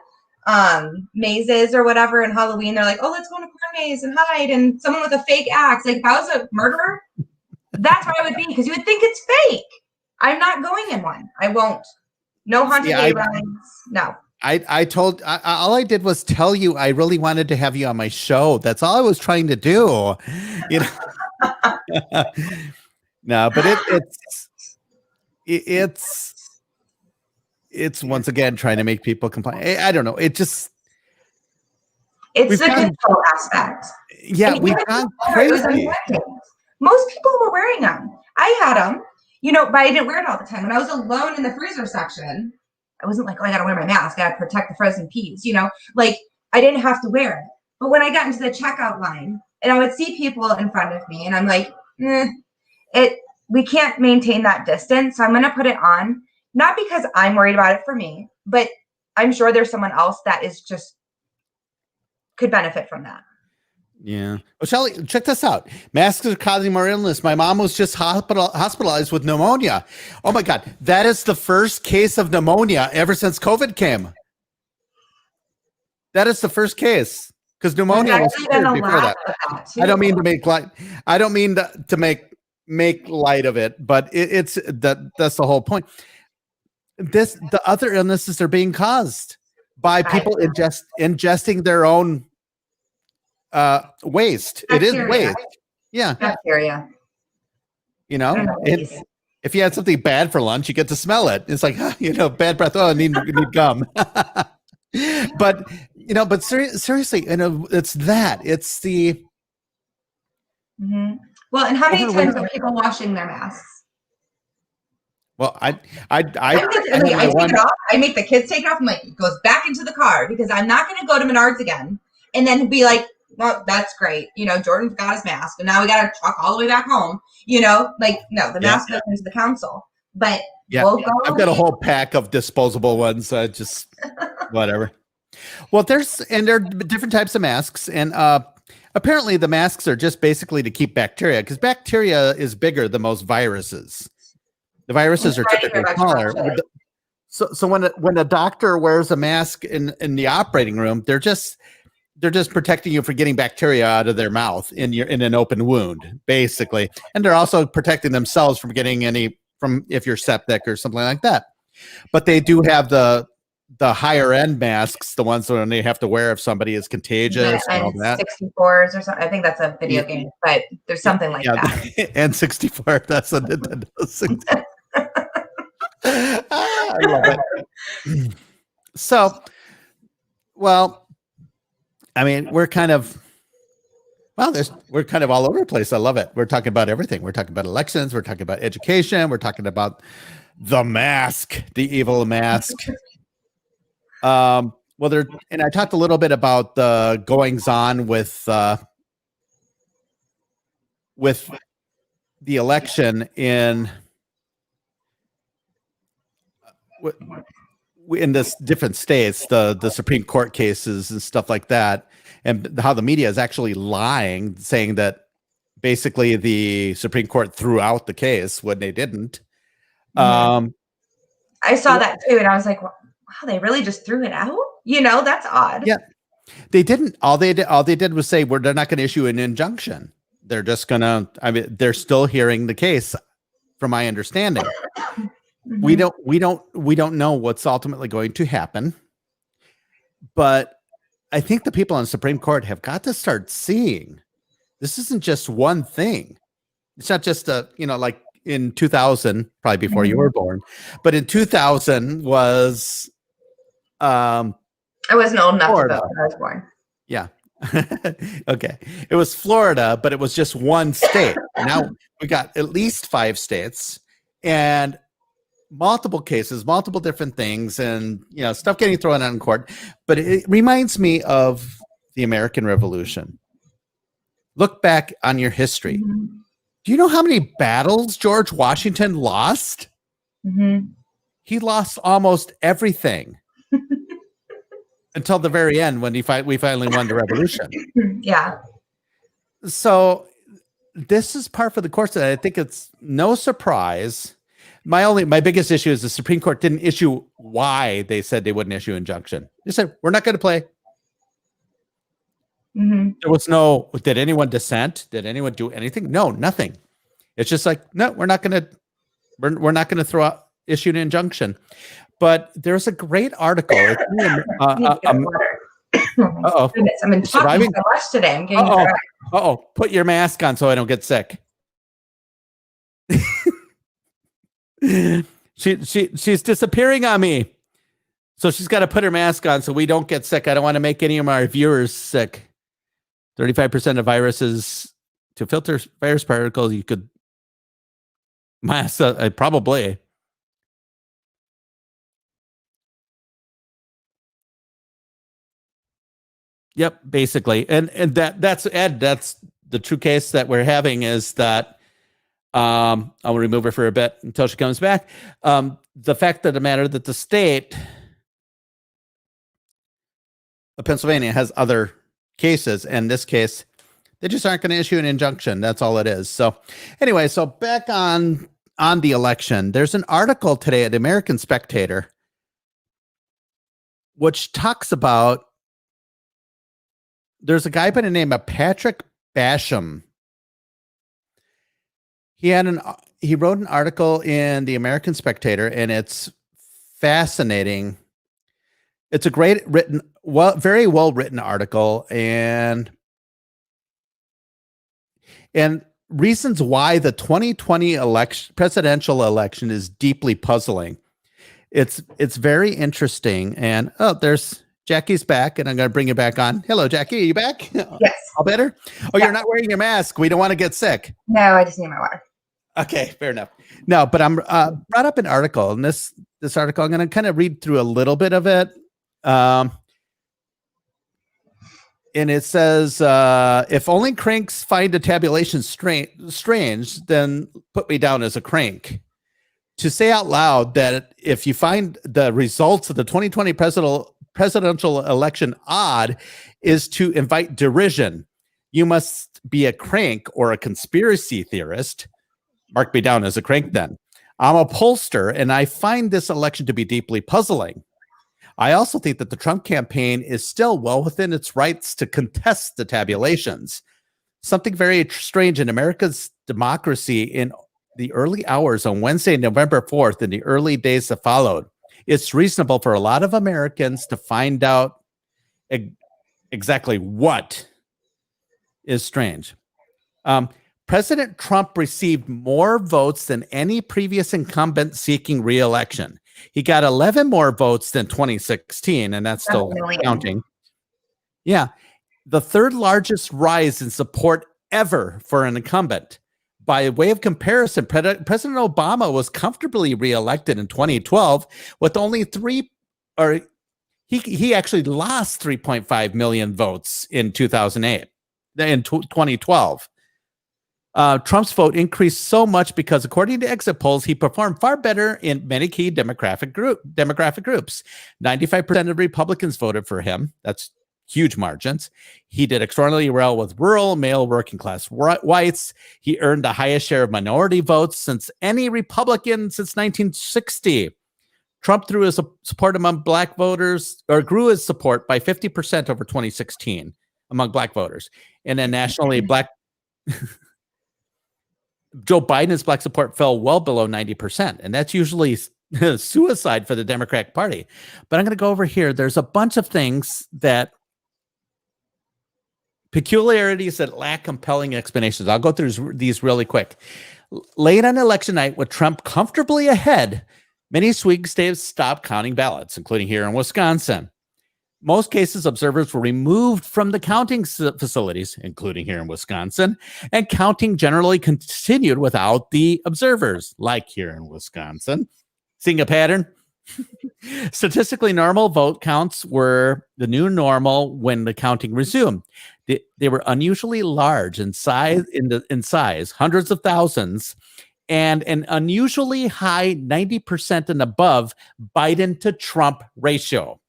mazes or whatever in Halloween. They're like, oh, let's go in a corn maze and hide, and someone with a fake axe. Like, if I was a murderer, that's where I would be, because you would think it's fake. I'm not going in one. I won't. No haunted gay rides. No. All I did was tell you I really wanted to have you on my show. That's all I was trying to do. You know. No, but it's once again trying to make people complain. I don't know. It's the control aspect. Yeah, we've gone crazy. Most people were wearing them. I had them, but I didn't wear it all the time. When I was alone in the freezer section, I wasn't like, oh, I got to wear my mask. I got to protect the frozen peas, like I didn't have to wear it. But when I got into the checkout line and I would see people in front of me and I'm like, we can't maintain that distance. So I'm going to put it on, not because I'm worried about it for me, but I'm sure there's someone else that is just could benefit from that. Yeah. Well, Shelly, check this out. Masks are causing more illness. My mom was just hospitalized with pneumonia. Oh my God. That is the first case of pneumonia ever since COVID came. That is the first case, because pneumonia was before that. I don't mean to make light. I don't mean to make light of it, but that's the whole point. The other illnesses are being caused by people ingesting their own waste. Bacteria. It is waste. Yeah. Bacteria. If you had something bad for lunch, you get to smell it. It's like, bad breath. Oh, I need gum. But seriously, it's that. It's the. Mm-hmm. Well, and how many times are people washing their masks? Well, I take it off. I make the kids take it off. I'm like, it goes back into the car, because I'm not going to go to Menards again and then be like, well, that's great. Jordan's got his mask, and now we got to truck all the way back home. No, the mask goes into the console. But I've got a whole pack of disposable ones. Just whatever. Well, there are different types of masks, and apparently the masks are just basically to keep bacteria, because bacteria is bigger than most viruses. The viruses are typically smaller. So when a doctor wears a mask in the operating room, they're just protecting you from getting bacteria out of their mouth in an open wound, basically, and they're also protecting themselves from getting from if you're septic or something like that. But they do have the higher end masks, the ones that they have to wear if somebody is contagious and all that. 64s or something. I think that's a video game, but there's something like that. And 64. That's a Nintendo 64. I love it. So, well, I mean, we're kind of all over the place. I love it. We're talking about everything. We're talking about elections. We're talking about education. We're talking about the mask, the evil mask. And I talked a little bit about the goings on with the election in this different states, the Supreme Court cases and stuff like that, and how the media is actually lying, saying that basically the Supreme Court threw out the case when they didn't. I saw that too, and I was like, wow, they really just threw it out? That's odd. Yeah, they didn't. All they did was say, they're not going to issue an injunction. They're just gonna. I mean, they're still hearing the case, from my understanding. Mm-hmm. We don't know what's ultimately going to happen, but I think the people on the Supreme Court have got to start seeing this isn't just one thing. It's not just like in 2000, probably before you were born, but in 2000 was. I wasn't old enough to vote when I was born. Yeah. Okay. It was Florida, but it was just one state. Now we got at least 5 states and multiple cases, multiple different things, and stuff getting thrown out in court. But it reminds me of the American Revolution. Look back on your history. Mm-hmm. Do you know how many battles George Washington lost? Mm-hmm. He lost almost everything. Until the very end, when we finally won the revolution. Yeah. So this is par for the course. And I think it's no surprise my biggest issue is the Supreme Court didn't issue why they said they wouldn't issue injunction. They said, we're not going to play. Mm-hmm. There was no, did anyone dissent? Did anyone do anything? No, nothing. It's just like, no, we're not going to throw out, issue an injunction. But there's a great article. Oh, goodness, I've been talking so much today. I'm getting dry. Put your mask on so I don't get sick. She's disappearing on me. So she's got to put her mask on so we don't get sick. I don't want to make any of my viewers sick. 35% of viruses, to filter virus particles, you could mask probably. Yep, basically. And that's Ed, that's the true case that we're having is that I'll remove her for a bit until she comes back. The fact of the matter that the state of Pennsylvania has other cases, and in this case, they just aren't going to issue an injunction. That's all it is. So anyway, so back on the election, there's an article today at the American Spectator which talks about, there's a guy by the name of Patrick Basham. He wrote an article in the American Spectator, and it's fascinating. It's a great written, very well written article, and reasons why the 2020 presidential election is deeply puzzling. It's very interesting. And there's Jackie's back, and I'm going to bring you back on. Hello, Jackie. Are you back? Yes. All better? Oh, yeah. You're not wearing your mask. We don't want to get sick. No, I just need my water. Okay, fair enough. No, but I'm brought up an article, and this article, I'm going to kind of read through a little bit of it. And it says, if only cranks find a tabulation strange, then put me down as a crank. To say out loud that if you find the results of the 2020 presidential election odd is to invite derision. You must be a crank or a conspiracy theorist. Mark me down as a crank then. I'm a pollster, and I find this election to be deeply puzzling. I also think that the Trump campaign is still well within its rights to contest the tabulations. Something very strange in America's democracy in the early hours on Wednesday, November 4th, in the early days that followed. It's reasonable for a lot of Americans to find out exactly what is strange. President Trump received more votes than any previous incumbent seeking re-election. He got 11 more votes than 2016, and that's still counting. Yeah. The third largest rise in support ever for an incumbent. By way of comparison, President Obama was comfortably reelected in 2012 with only he actually lost 3.5 million votes in 2008, in 2012. Trump's vote increased so much because, according to exit polls, he performed far better in many key demographic groups. 95% of Republicans voted for him. That's huge margins. He did extraordinarily well with rural, male, working class whites. He earned the highest share of minority votes since any Republican since 1960. Trump threw his support among black voters, or grew his support by 50% over 2016 among black voters. And then nationally, Joe Biden's black support fell well below 90%, and that's usually suicide for the Democratic Party. But I'm going to go over here. There's a bunch of things peculiarities that lack compelling explanations. I'll go through these really quick. Late on election night, with Trump comfortably ahead, many swing states stopped counting ballots, including here in Wisconsin. Most cases, observers were removed from the counting facilities, including here in Wisconsin, and counting generally continued without the observers, like here in Wisconsin. Seeing a pattern? Statistically normal vote counts were the new normal when the counting resumed. They were unusually large in size, hundreds of thousands, and an unusually high 90% and above Biden to Trump ratio.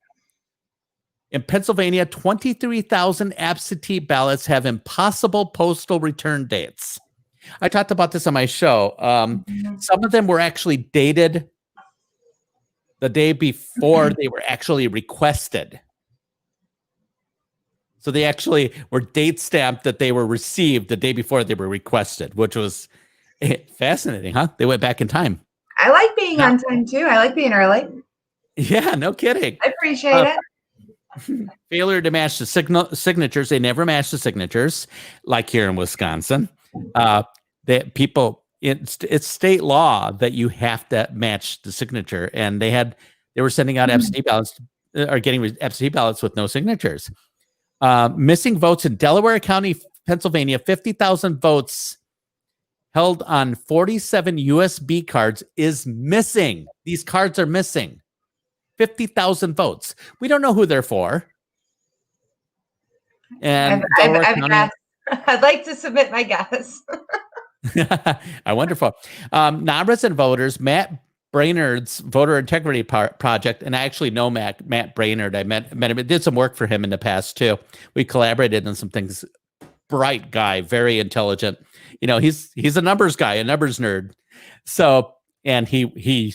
In Pennsylvania, 23,000 absentee ballots have impossible postal return dates. I talked about this on my show. Some of them were actually dated the day before they were actually requested. So they actually were date stamped that they were received the day before they were requested, which was fascinating, huh? They went back in time. I like being on time too. I like being early. Yeah, no kidding. I appreciate it. Failure to match the signatures. They never match the signatures, like here in Wisconsin. That people, it's state law that you have to match the signature, and they were sending out absentee ballots, or getting absentee ballots with no signatures. Missing votes in Delaware County, Pennsylvania, 50,000 votes held on 47 USB cards is missing. These cards are missing. 50,000 votes. We don't know who they're for. And I'd like to submit my guess. Wonderful. Non-resident voters, Matt Brainerd's voter integrity project, and I actually know Matt Brainerd. I met him. I did some work for him in the past too. We collaborated on some things. Bright guy, very intelligent. He's a numbers guy, a numbers nerd. So, and he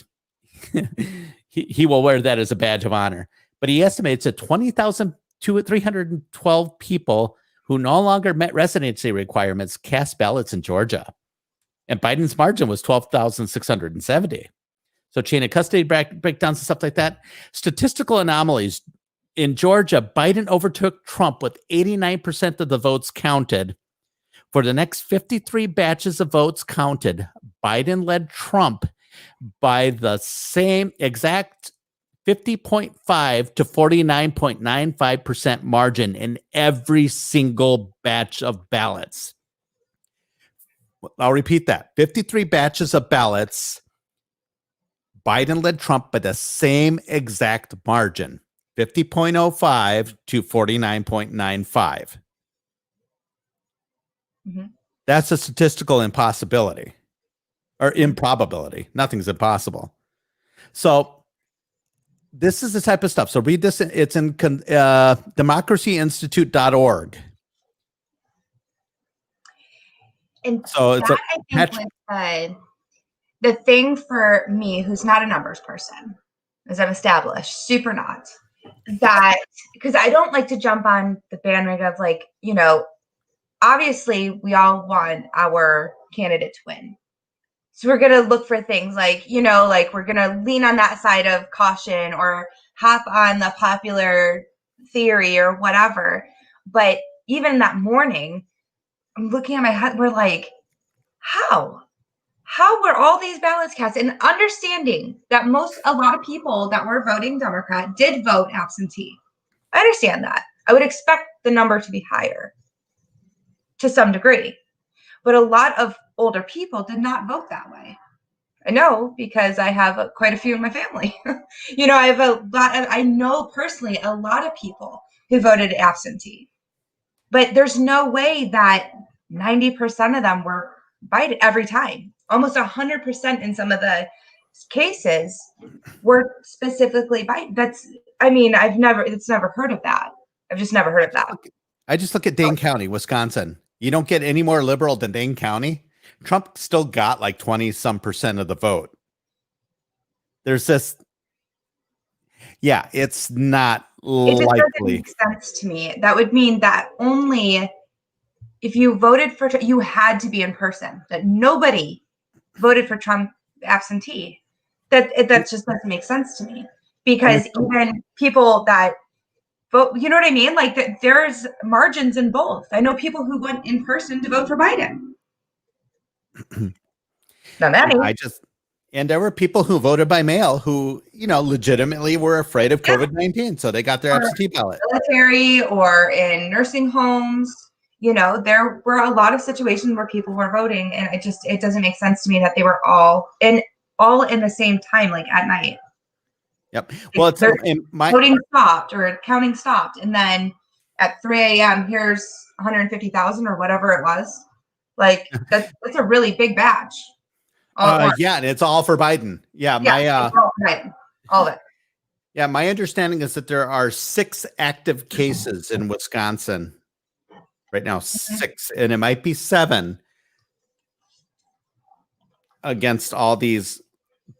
will wear that as a badge of honor. But he estimates that 20,312 people who no longer met residency requirements cast ballots in Georgia. And Biden's margin was 12,670. So chain of custody breakdowns and stuff like that. Statistical anomalies. In Georgia, Biden overtook Trump with 89% of the votes counted. For the next 53 batches of votes counted, Biden led Trump by the same exact 50.5 to 49.95% margin in every single batch of ballots. I'll repeat that. 53 batches of ballots. Biden led Trump by the same exact margin, 50.05 to 49.95. That's a statistical impossibility or improbability. Nothing's impossible. So this is the type of stuff. So read this. It's in democracyinstitute.org. And so it's the thing for me, who's not a numbers person, as I've established, super not, that because I don't like to jump on the bandwagon of obviously we all want our candidate to win. So we're going to look for things like we're going to lean on that side of caution or hop on the popular theory or whatever. But even that morning, I'm looking at my head, we're like, how were all these ballots cast? And understanding that a lot of people that were voting Democrat did vote absentee. I understand that. I would expect the number to be higher to some degree. But a lot of older people did not vote that way. I know because I have quite a few in my family. I know personally a lot of people who voted absentee. But there's no way that 90% of them were Biden every time. Almost 100% in some of the cases were specifically Biden. It's never heard of that. I've just never heard of that. I just look at Dane County, Wisconsin. You don't get any more liberal than Dane County. Trump still got like 20% of the vote. There's this. Yeah, it's not likely. It just doesn't make sense to me. That would mean that only if you voted for, you had to be in person, that nobody voted for Trump absentee. That just doesn't make sense to me, because even people that vote, you know what I mean? Like that there's margins in both. I know people who went in person to vote for Biden. Not many. And there were people who voted by mail who, legitimately were afraid of COVID-19. So they got their absentee ballot. Military or in nursing homes. There were a lot of situations where people were voting, and it doesn't make sense to me that they were all in the same time, like at night. Yep. Well, voting stopped or counting stopped, and then at 3 a.m. here's 150,000 or whatever it was. Like that's a really big batch. And it's all for Biden. All of it. Yeah, my understanding is that there are 6 active cases in Wisconsin right now. 6, and it might be 7. against all these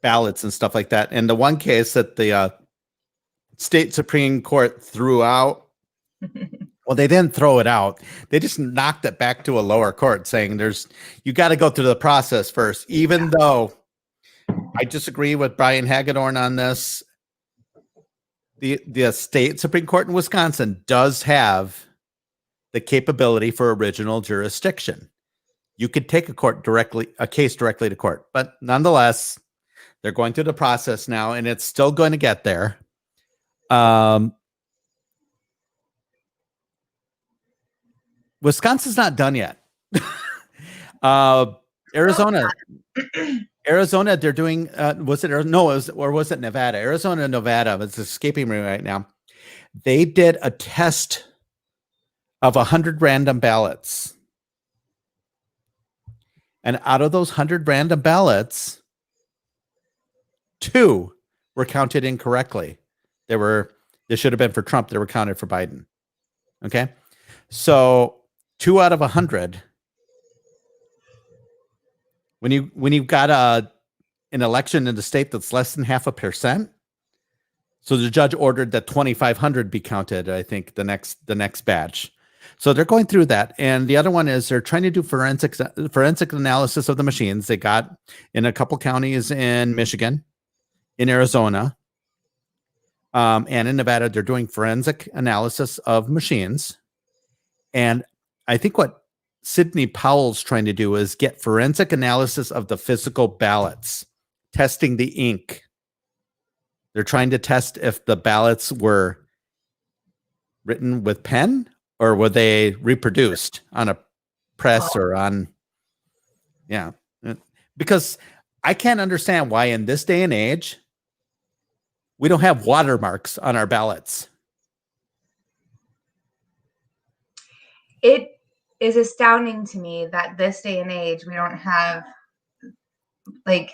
ballots and stuff like that. And the one case that the state Supreme Court threw out, well, they didn't throw it out. They just knocked it back to a lower court, saying you got to go through the process first. Even though I disagree with Brian Hagedorn on this, the state Supreme Court in Wisconsin does have the capability for original jurisdiction. You could take a case directly to court, but nonetheless, they're going through the process now, and it's still going to get there. Wisconsin's not done yet. Arizona, they're doing, was it Nevada? Arizona and Nevada, it's escaping me right now. They did a test of 100 random ballots. And out of those 100 random ballots, 2 were counted incorrectly. They should have been for Trump. They were counted for Biden. Okay. So 2 out of 100. When you've got an election in the state that's less than 0.5%, so the judge ordered that 2,500 be counted. I think the next batch. So they're going through that, and the other one is they're trying to do forensic analysis of the machines. They got in a couple counties in Michigan, in Arizona, and in Nevada. They're doing forensic analysis of machines, and I think what Sidney Powell's trying to do is get forensic analysis of the physical ballots, testing the ink. They're trying to test if the ballots were written with pen or were they reproduced on a press or on, because I can't understand why in this day and age, we don't have watermarks on our ballots. It is astounding to me that this day and age, we don't have, like,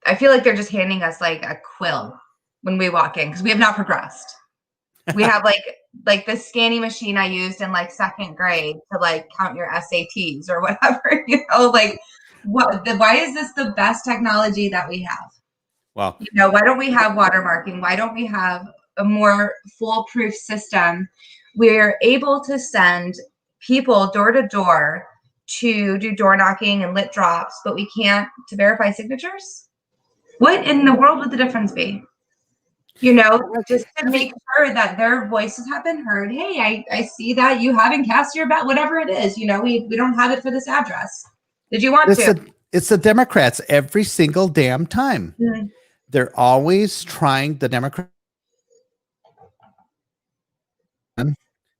I feel like they're just handing us like a quill when we walk in because we have not progressed. We have like the scanning machine I used in like 2nd grade to like count your SATs or whatever, like why is this the best technology that we have? Well, why don't we have watermarking? Why don't we have a more foolproof system? We're able to send people door to door to do door knocking and lit drops, but we can't to verify signatures. What in the world would the difference be? Just to make sure that their voices have been heard. Hey, I see that you haven't cast your ballot, whatever it is. We don't have it for this address. Did you want to? It's the Democrats every single damn time. Mm-hmm. They're always trying, the Democrats.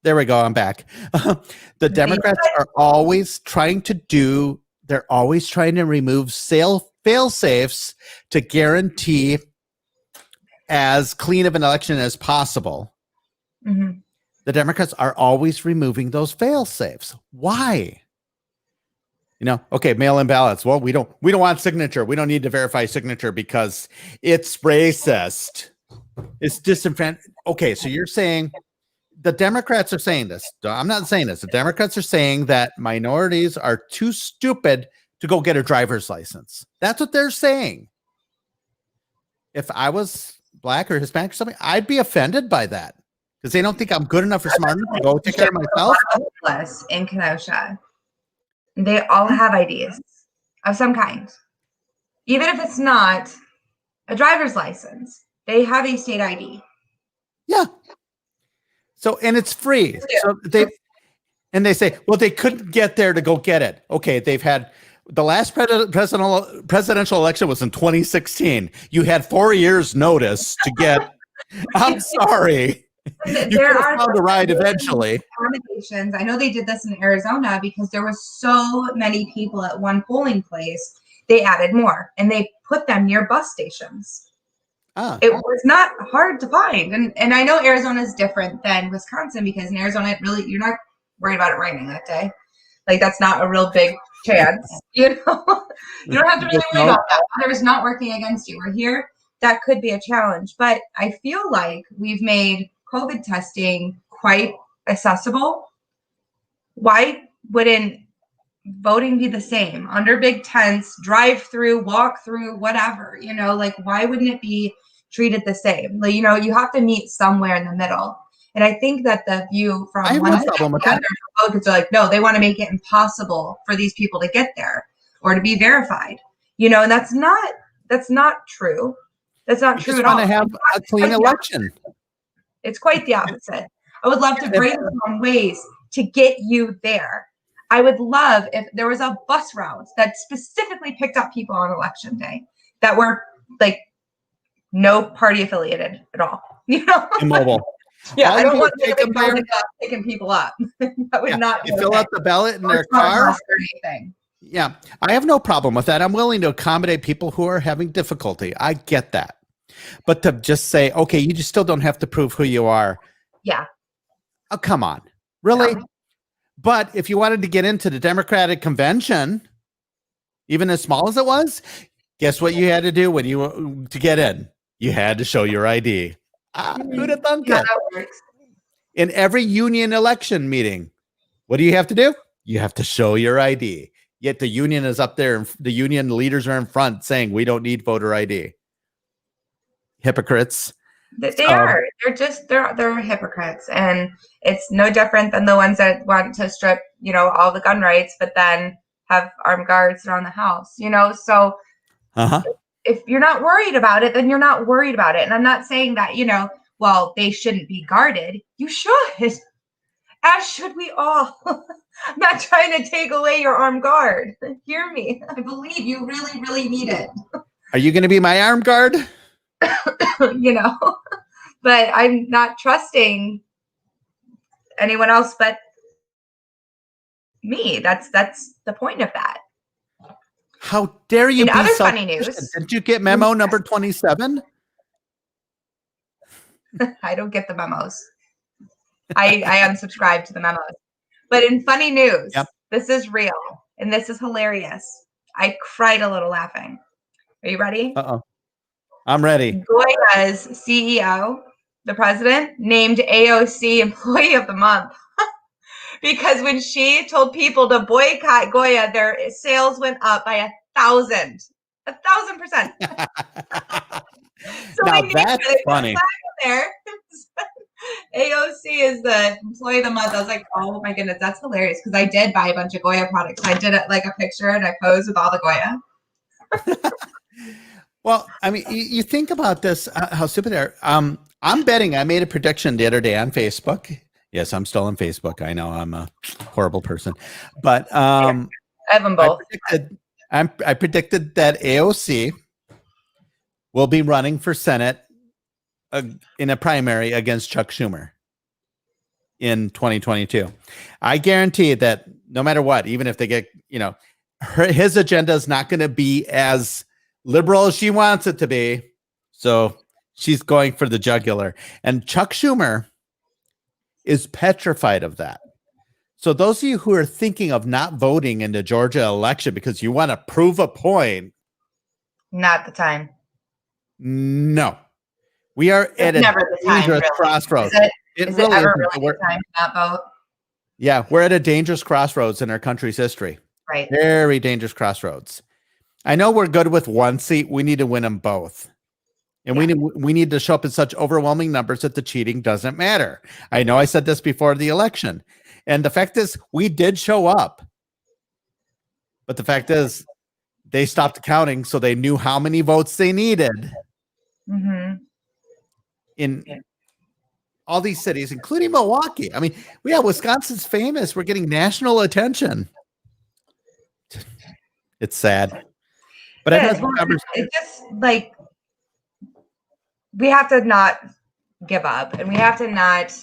There we go. I'm back. The Democrats are always trying to remove fail safes to guarantee as clean of an election as possible. Mm-hmm. The Democrats are always removing those fail safes. Why? Okay, mail-in ballots. Well, we don't want signature. We don't need to verify signature because it's racist. It's disenfranchised. Okay, so you're saying the Democrats are saying this. I'm not saying this. The Democrats are saying that minorities are too stupid to go get a driver's license. That's what they're saying. If I was Black or Hispanic or something, I'd be offended by that because they don't think I'm good enough or smart enough to go take care of myself. In Kenosha, they all have IDs of some kind. Even if it's not a driver's license, they have a state ID. Yeah. So, and it's free. So they say, well, they couldn't get there to go get it. Okay, they've had the last presidential election was in 2016. You had 4 years notice to get. I'm sorry. You could have found a ride eventually. I know they did this in Arizona because there was so many people at one polling place. They added more and they put them near bus stations. It was not hard to find. And I know Arizona is different than Wisconsin because in Arizona, you're not worried about it raining that day. Like that's not a real big chance. You don't have to really worry about that. Weather is not working against you. We're here. That could be a challenge. But I feel like we've made COVID testing quite accessible. Why wouldn't voting be the same under big tents, drive through, walk through, whatever, like why wouldn't it be treated the same? Like, you have to meet somewhere in the middle. And I think that the view from I have one no side problem to with the that. other, Republicans are like, no, they want to make it impossible for these people to get there or to be verified, and that's not true. That's not You true just at want all. to have a clean election. It's quite the opposite. I would love to If- brainstorm ways to get you there. I would love if there was a bus route that specifically picked up people on election day that were like no party affiliated at all. Immobile. Yeah, All I you don't do want is to take take a them big there. building up, picking people up. That would Yeah, not be you fill okay. out the ballot in their Or smart car. bus or anything. Yeah, I have no problem with that. I'm willing to accommodate people who are having difficulty. I get that. But to just say, okay, you just still don't have to prove who you are. Yeah. Oh, come on. Really? No. But if you wanted to get into the Democratic convention, even as small as it was, guess what you had to do to get in? You had to show your ID. Who'd have thunk Yeah, it? that works. In every union election meeting, what do you have to do? You have to show your ID. Yet the union is up there and the union leaders are in front saying we don't need voter ID. Hypocrites. They are. They're hypocrites, and it's no different than the ones that want to strip, all the gun rights, but then have armed guards around the house. So if you're not worried about it, then you're not worried about it. And I'm not saying that well, they shouldn't be guarded. You should, as should we all. I'm not trying to take away your armed guard. Hear me. I believe you really, really need it. Are you going to be my armed guard? But I'm not trusting anyone else but me. That's the point of that. How dare you In be other so funny news, Didn't you get memo number 27? I don't get the memos. I unsubscribe to the memos. But in funny news, This is real and this is hilarious. I cried a little laughing. Are you ready? Uh-oh. I'm ready. Goya's CEO, the president, named AOC Employee of the Month because when she told people to boycott Goya, their sales went up by 1,000%. So now that's funny. There, AOC is the Employee of the Month. I was like, oh my goodness, that's hilarious because I did buy a bunch of Goya products. I did like a picture and I posed with all the Goya. Well, I mean, you think about this, how stupid they are. I'm betting I made a prediction the other day on Facebook. Yes, I'm still on Facebook. I know I'm a horrible person, but I have them both. I predicted that AOC will be running for Senate in a primary against Chuck Schumer in 2022. I guarantee that no matter what, even if they get, his agenda is not going to be as liberal as she wants it to be. So she's going for the jugular. And Chuck Schumer is petrified of that. So those of you who are thinking of not voting in the Georgia election because you want to prove a point. Not the time. No. We are at a dangerous crossroads. Is it ever really the time to not vote? Yeah, we're at a dangerous crossroads in our country's history. Right. Very dangerous crossroads. I know we're good with one seat. We need to win them both. And we need to show up in such overwhelming numbers that the cheating doesn't matter. I know I said this before the election. And the fact is, we did show up. But the fact is, they stopped counting, so they knew how many votes they needed. Mm-hmm. In all these cities, including Milwaukee. I mean, Wisconsin's famous. We're getting national attention. It's sad. But it's just like we have to not give up and we have to not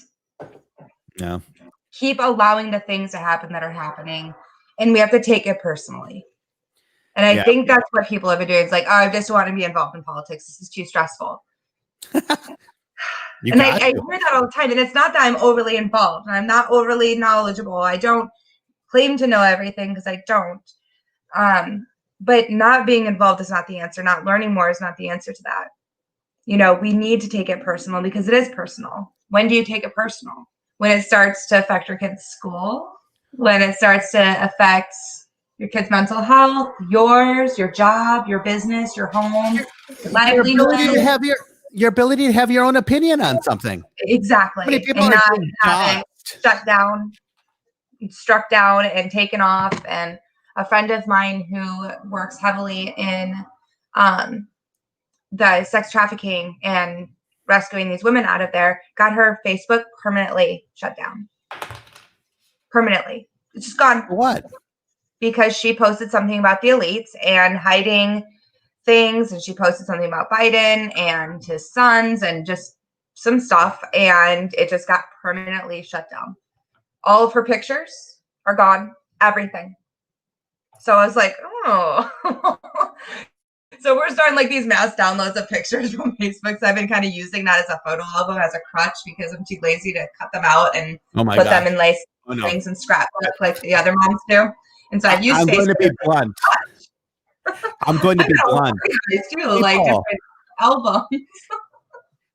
keep allowing the things to happen that are happening. And we have to take it personally. And I think that's what people have been doing. It's like, oh, I just want to be involved in politics. This is too stressful. And I hear that all the time. And it's not that I'm overly involved and I'm not overly knowledgeable. I don't claim to know everything because I don't. But not being involved is not the answer. Not learning more is not the answer to that. We need to take it personal because it is personal. When do you take it personal? When it starts to affect your kid's school? When it starts to affect your kids' mental health, yours, your job, your business, your home, your Your ability to livelihood. have your ability to have your own opinion on something. How many Exactly. people And are not being have it doxxed? shut down, struck down, and taken off. And a friend of mine who works heavily in the sex trafficking and rescuing these women out of there got her Facebook permanently shut down. Permanently. It's just gone. What? Because she posted something about the elites and hiding things, and she posted something about Biden and his sons and just some stuff, and it just got permanently shut down. All of her pictures are gone, everything. So I was like, oh. So we're starting like these mass downloads of pictures from Facebook. So I've been kind of using that as a photo album, as a crutch, because I'm too lazy to cut them out and put them in lace things and scrapbook like the other moms do. And so I've used I'm Facebook. going to be blunt. I'm going to be blunt. Too, like different albums.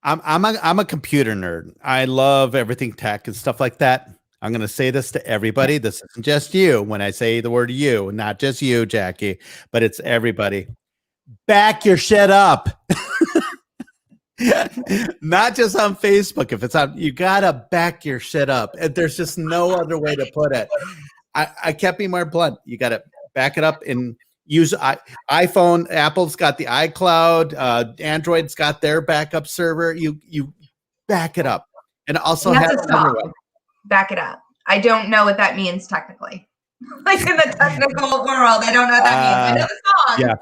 I'm a computer nerd. I love everything tech and stuff like that. I'm going to say this to everybody. This isn't just you. When I say the word you, not just you, Jackie, but it's everybody. Back your shit up. Not just on Facebook. If it's on, you gotta back your shit up. And there's just no other way to put it. I can't be more blunt. You gotta back it up and use iPhone. Apple's got the iCloud. Android's got their backup server. You back it up, and also have another one. Back it up. I don't know what that means technically. Like in the technical world, I don't know what that means. I know the song. Yeah.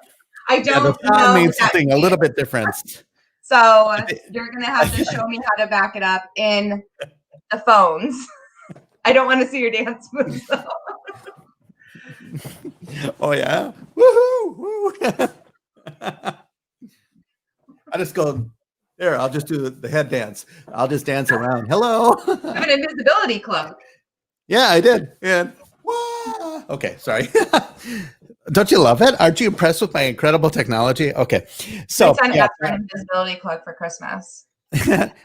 I don't know. Means something a little bit different. So you're gonna have to show me how to back it up in the phones. I don't want to see your dance moves. Oh yeah, woohoo! Woo. I just go there. I'll just do the head dance. I'll just dance around. Hello. I have an invisibility cloak. Yeah, I did. And wah. Okay, sorry. Don't you love it? Aren't you impressed with my incredible technology? Okay, so yeah, an invisibility cloak for Christmas.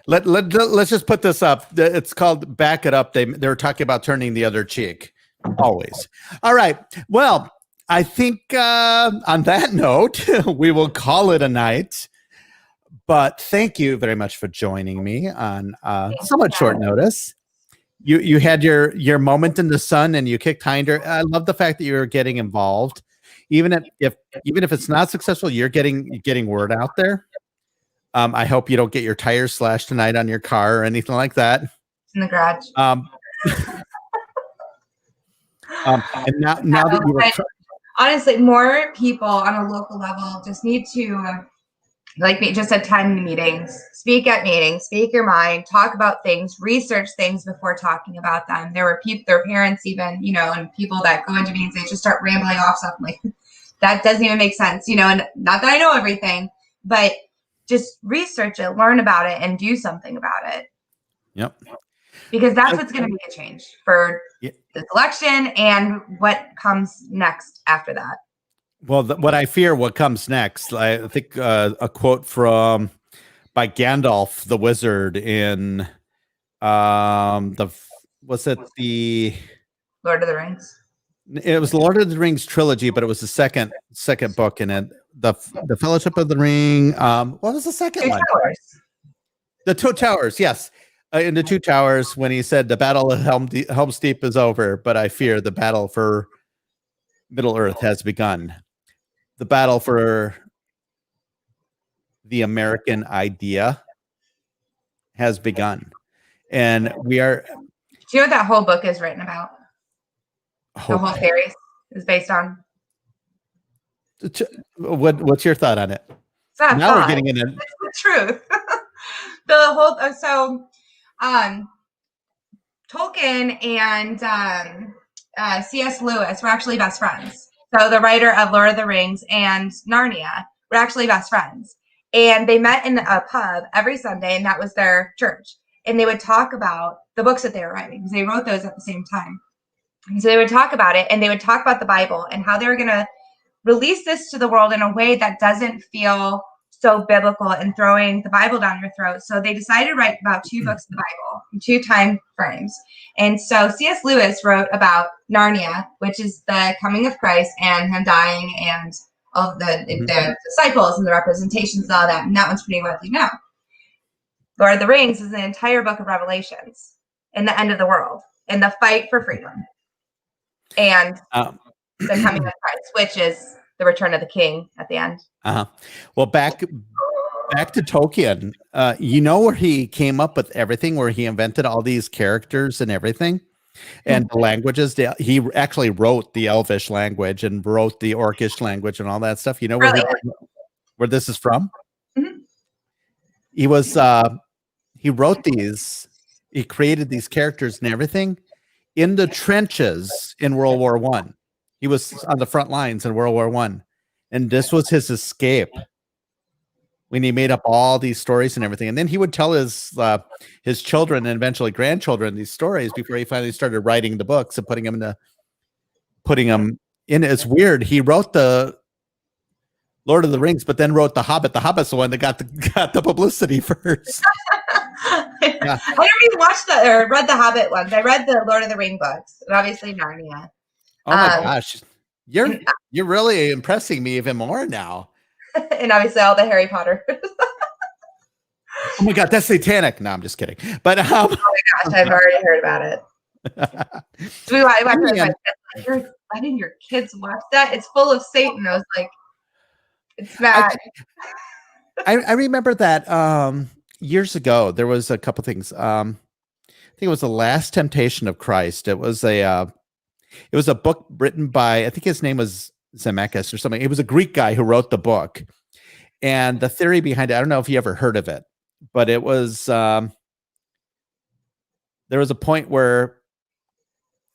Let's just put this up. It's called Back It Up. They're talking about turning the other cheek. Always. All right. Well, I think on that note, we will call it a night. But thank you very much for joining me on somewhat short notice. You had your moment in the sun and you kicked hinder. I love the fact that you're getting involved. Even if it's not successful, you're getting word out there. I hope you don't get your tires slashed tonight on your car or anything like that. In the garage. And now that you were honestly, more people on a local level just need to just attend meetings, speak at meetings, speak your mind, talk about things, research things before talking about them. There were their parents even, and people that go into meetings, they just start rambling off stuff like that doesn't even make sense, and not that I know everything, but just research it, learn about it, and do something about it. Yep. Because that's what's going to make a change for this election and what comes next after that. Well, what I fear what comes next, I think a quote by Gandalf the Wizard in the Lord of the Rings? It was Lord of the Rings trilogy, but it was the second book in it. The Fellowship of the Ring. What was the second one? Towers. The Two Towers. Yes, in the Two Towers, when he said the Battle of Helm's Deep is over, but I fear the battle for Middle Earth has begun. The battle for the American idea has begun, and we are. Do you know what that whole book is written about? The whole series is based on. What's your thought on it? Now we're getting into the truth. The whole Tolkien and C.S. Lewis were actually best friends. So the writer of Lord of the Rings and Narnia were actually best friends, and they met in a pub every Sunday, and that was their church. And they would talk about the books that they were writing because they wrote those at the same time. And so they would talk about it, and they would talk about the Bible and how they were going to release this to the world in a way that doesn't feel so biblical and throwing the Bible down your throat. So they decided to write about 2 books of the Bible in 2 time frames. And so C.S. Lewis wrote about Narnia, which is the coming of Christ and him dying and all of the disciples and the representations and all that. And that one's pretty widely known. Lord of the Rings is an entire book of Revelations and the end of the world and the fight for freedom and the coming of Christ, which is the return of the king at the end. Well, back to Tolkien, you know where he came up with everything, where he invented all these characters and everything and the languages. He actually wrote the Elvish language and wrote the Orcish language and all that stuff. You know where this is from? Mm-hmm. He wrote these, he created these characters and everything in the trenches in World War I. He was on the front lines in World War I. And this was his escape when he made up all these stories and everything. And then he would tell his children and eventually grandchildren these stories before he finally started writing the books and putting them in. It's weird. He wrote the Lord of the Rings, but then wrote The Hobbit. The Hobbit's the one that got the publicity first. Yeah. I never even watched or read the Hobbit ones. I read the Lord of the Ring books and obviously Narnia. Oh my gosh. You're really impressing me even more now. And obviously all the Harry Potter. Oh my God, that's satanic. No, I'm just kidding. But oh my gosh, I've already heard about it. So you're letting your kids watch that? It's full of Satan. I was like, it's bad. I remember that years ago there was a couple things. I think it was The Last Temptation of Christ. It was a book written by, I think his name was Zemeckis or something. It was a Greek guy who wrote the book. And the theory behind it, I don't know if you ever heard of it, but it was there was a point where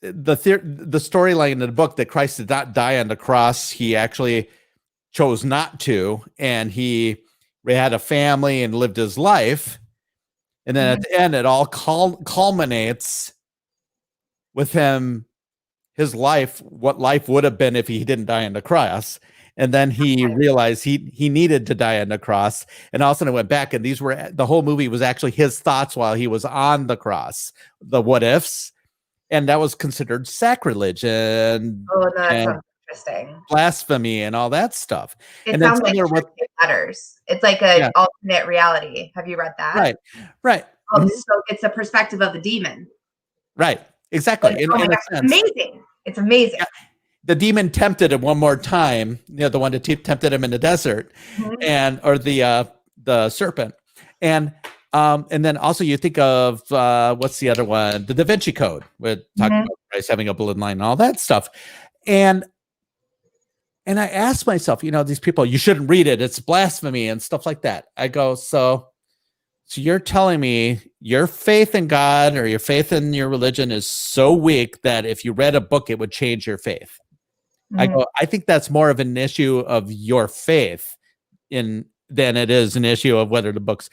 the storyline in the book that Christ did not die on the cross. He actually chose not to, and he had a family and lived his life. And then at the end, it all culminates with him, his life, what life would have been if he didn't die on the cross. And then he realized he needed to die on the cross. And all of a sudden it went back, and the whole movie was actually his thoughts while he was on the cross, the what ifs. And that was considered sacrilege and interesting. Blasphemy and all that stuff. It sounds like letters. It's like an alternate reality. Have you read that? Right. So it's a perspective of the demon. Right. Exactly. In a sense. Amazing. It's amazing. Yeah. The demon tempted him one more time. The one that tempted him in the desert, or the serpent, and then also you think of what's the other one? The Da Vinci Code. We're talking about Christ having a bloodline and all that stuff, and I asked myself, these people, you shouldn't read it. It's blasphemy and stuff like that. I go, so you're telling me your faith in God or your faith in your religion is so weak that if you read a book, it would change your faith. I go, I think that's more of an issue of your faith than it is an issue of whether the books.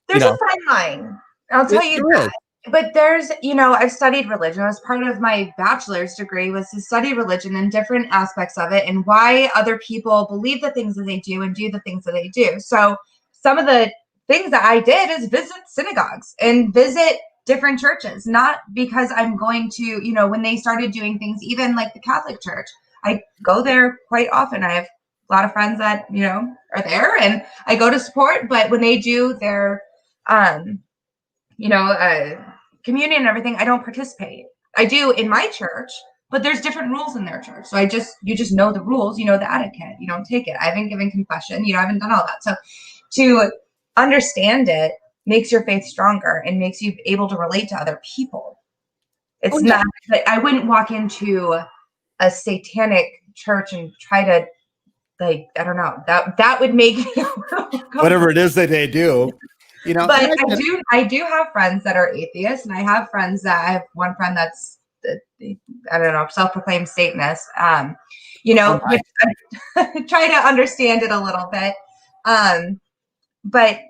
There's a fine line. I'll tell you that. But there's, I've studied religion. As part of my bachelor's degree was to study religion and different aspects of it and why other people believe the things that they do and do the things that they do. So some of the things that I did is visit synagogues and visit different churches, not because I'm going to, when they started doing things, even like the Catholic Church, I go there quite often. I have a lot of friends that, are there and I go to support, but when they do their, communion and everything, I don't participate. I do in my church, but there's different rules in their church. So you just know the rules, the etiquette, you don't take it. I haven't given confession, I haven't done all that. So to understand it makes your faith stronger and makes you able to relate to other people. It's not, I wouldn't walk into a satanic church and try to, I don't know, that would make whatever it is that they do, But I do have friends that are atheists, and I have friends I have one friend that's, I don't know, self-proclaimed Satanist. I try to understand it a little bit. But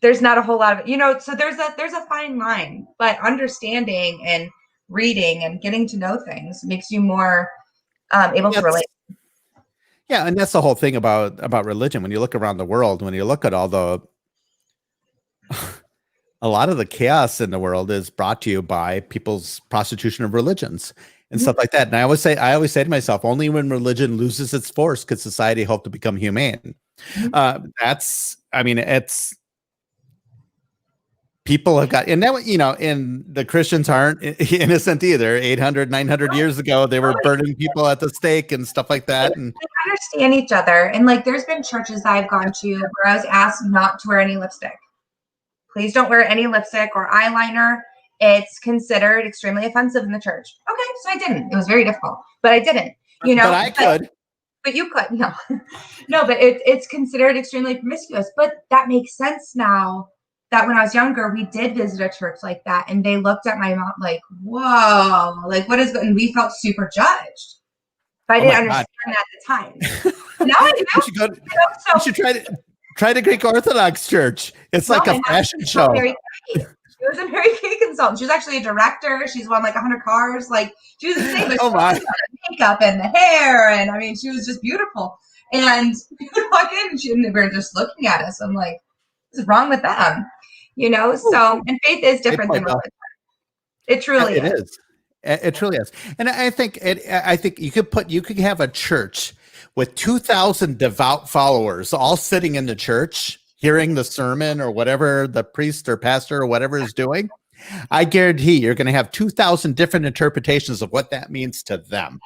there's not a whole lot of it, so there's a fine line, but understanding and reading and getting to know things makes you more able to relate. Yeah, and that's the whole thing about religion. When you look around the world, when you look at all the a lot of the chaos in the world is brought to you by people's prostitution of religions and stuff like that. And I always say to myself, only when religion loses its force could society hope to become humane. It's people have got, and that, and the Christians aren't innocent either. 800, 900 years ago, they were burning people at the stake and stuff like that. And they understand each other. And like, there's been churches I've gone to where I was asked not to wear any lipstick. Please don't wear any lipstick or eyeliner. It's considered extremely offensive in the church. Okay, so I didn't. It was very difficult, but I didn't. But I could. But you could. No, no. But it's considered extremely promiscuous. But that makes sense now. That when I was younger, we did visit a church like that, and they looked at my mom like, "Whoa, like what is?" And we felt super judged. But I didn't understand that at the time. Now I do. You should try the Greek Orthodox Church. It's like a fashion show. She was a Mary Kay consultant. She was actually a director. She's won like 100 cars. Like she was insane. But oh my! Makeup and the hair, and I mean, she was just beautiful. And we would walk in, and they were just looking at us. I'm like, what's wrong with them? So, and faith is different than religion. It truly is. It is. It truly is. And I think you could have a church with 2,000 devout followers all sitting in the church, hearing the sermon or whatever the priest or pastor or whatever is doing. I guarantee you're going to have 2,000 different interpretations of what that means to them.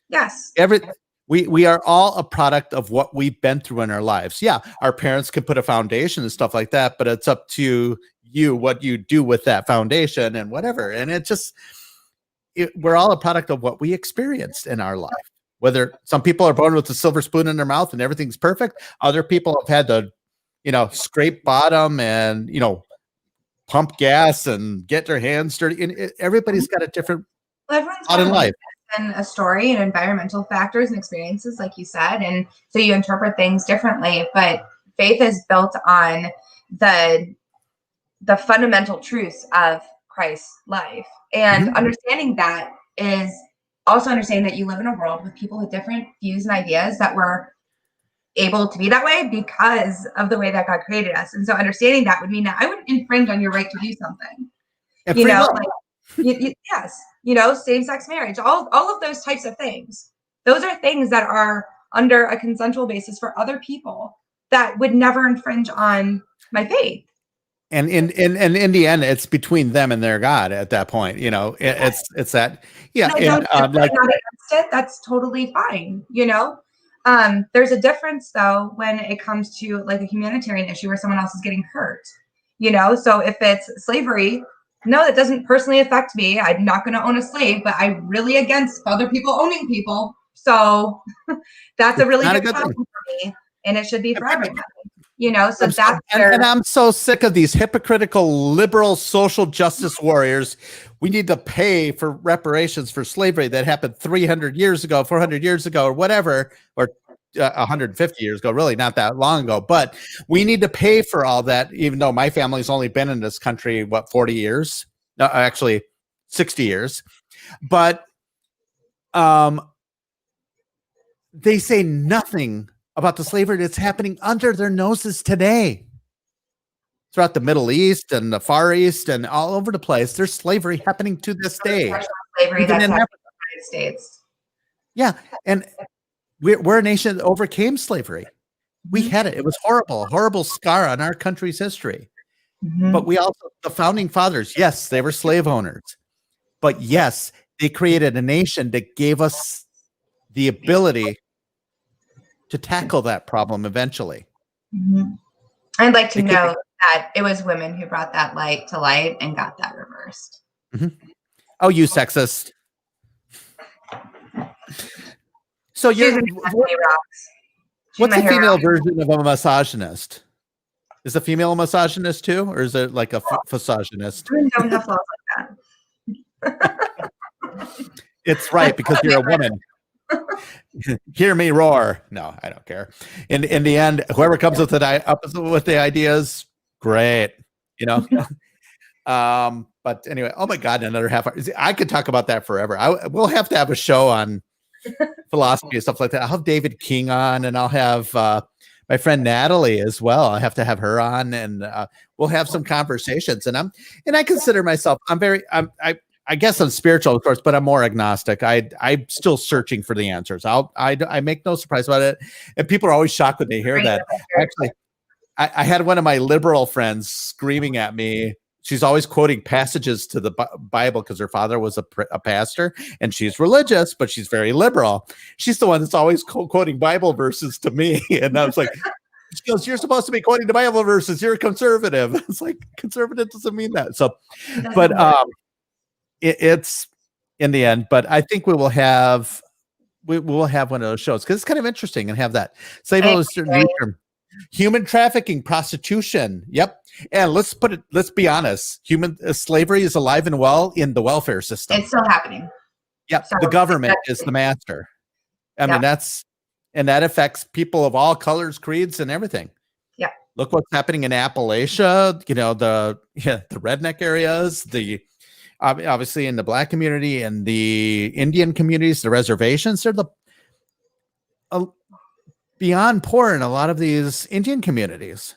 Yes. We are all a product of what we've been through in our lives. Yeah, our parents can put a foundation and stuff like that, but it's up to you what you do with that foundation and whatever. And we're all a product of what we experienced in our life. Whether some people are born with a silver spoon in their mouth and everything's perfect, other people have had to, scrape bottom and pump gas and get their hands dirty. And everybody's got a different lot in life. And a story and environmental factors and experiences, like you said, and so you interpret things differently. But faith is built on the fundamental truths of Christ's life, and understanding that is also understanding that you live in a world with people with different views and ideas that were able to be that way because of the way that God created us. And so understanding that would mean that I wouldn't infringe on your right to do something. Yes. Same-sex marriage, all of those types of things. Those are things that are under a consensual basis for other people that would never infringe on my faith. And in the end, it's between them and their God at that point. It's that. Yeah. And, not against it. That's totally fine. There's a difference though when it comes to like a humanitarian issue where someone else is getting hurt. So if it's slavery. No, that doesn't personally affect me. I'm not going to own a slave, but I'm really against other people owning people. So that's a really big problem for me, and it should be for everybody. So that's and I'm so sick of these hypocritical liberal social justice warriors. We need to pay for reparations for slavery that happened 300 years ago, 400 years ago, or whatever, or 150 years ago, really not that long ago, but we need to pay for all that, even though my family's only been in this country, 40 years? No, actually 60 years. But they say nothing about the slavery that's happening under their noses today. Throughout the Middle East and the Far East and all over the place, there's slavery happening to this day. Slavery that's happening in the United States. Yeah, and we're a nation that overcame slavery. We had it. It was horrible, horrible scar on our country's history. But the founding fathers, yes, they were slave owners. But yes, they created a nation that gave us the ability to tackle that problem eventually. I'd like to know that it was women who brought that light to light and got that reversed. Oh, you sexist. So what's the female version of a misogynist? Is the female a misogynist too, or is it like a misogynist? Don't have flaws like that. It's right because you're a woman. Hear me roar. No, I don't care. In the end, whoever comes with the ideas, great. But anyway, oh my God, another half hour. I could talk about that forever. We'll have to have a show on philosophy and stuff like that. I'll have David King on, and I'll have my friend Natalie as well. I have to have her on, and we'll have some conversations. And I consider myself, I guess I'm spiritual, of course, but I'm more agnostic. I'm still searching for the answers. I make no surprise about it. And people are always shocked when they hear that. Actually, I had one of my liberal friends screaming at me. She's always quoting passages to the Bible because her father was a pastor, and she's religious, but she's very liberal. She's the one that's always quoting Bible verses to me. And I was like, she goes, "You're supposed to be quoting the Bible verses. You're a conservative." It's like, conservative doesn't mean that. So, but it's in the end. But I think we will have one of those shows because it's kind of interesting and have that. Human trafficking, prostitution. Yep. And let's be honest. Human slavery is alive and well in the welfare system. It's still happening. Yep. So the government is the master. I mean, that affects people of all colors, creeds, and everything. Yeah. Look what's happening in Appalachia, the redneck areas, obviously in the Black community and the Indian communities, the reservations, they're beyond poor in a lot of these Indian communities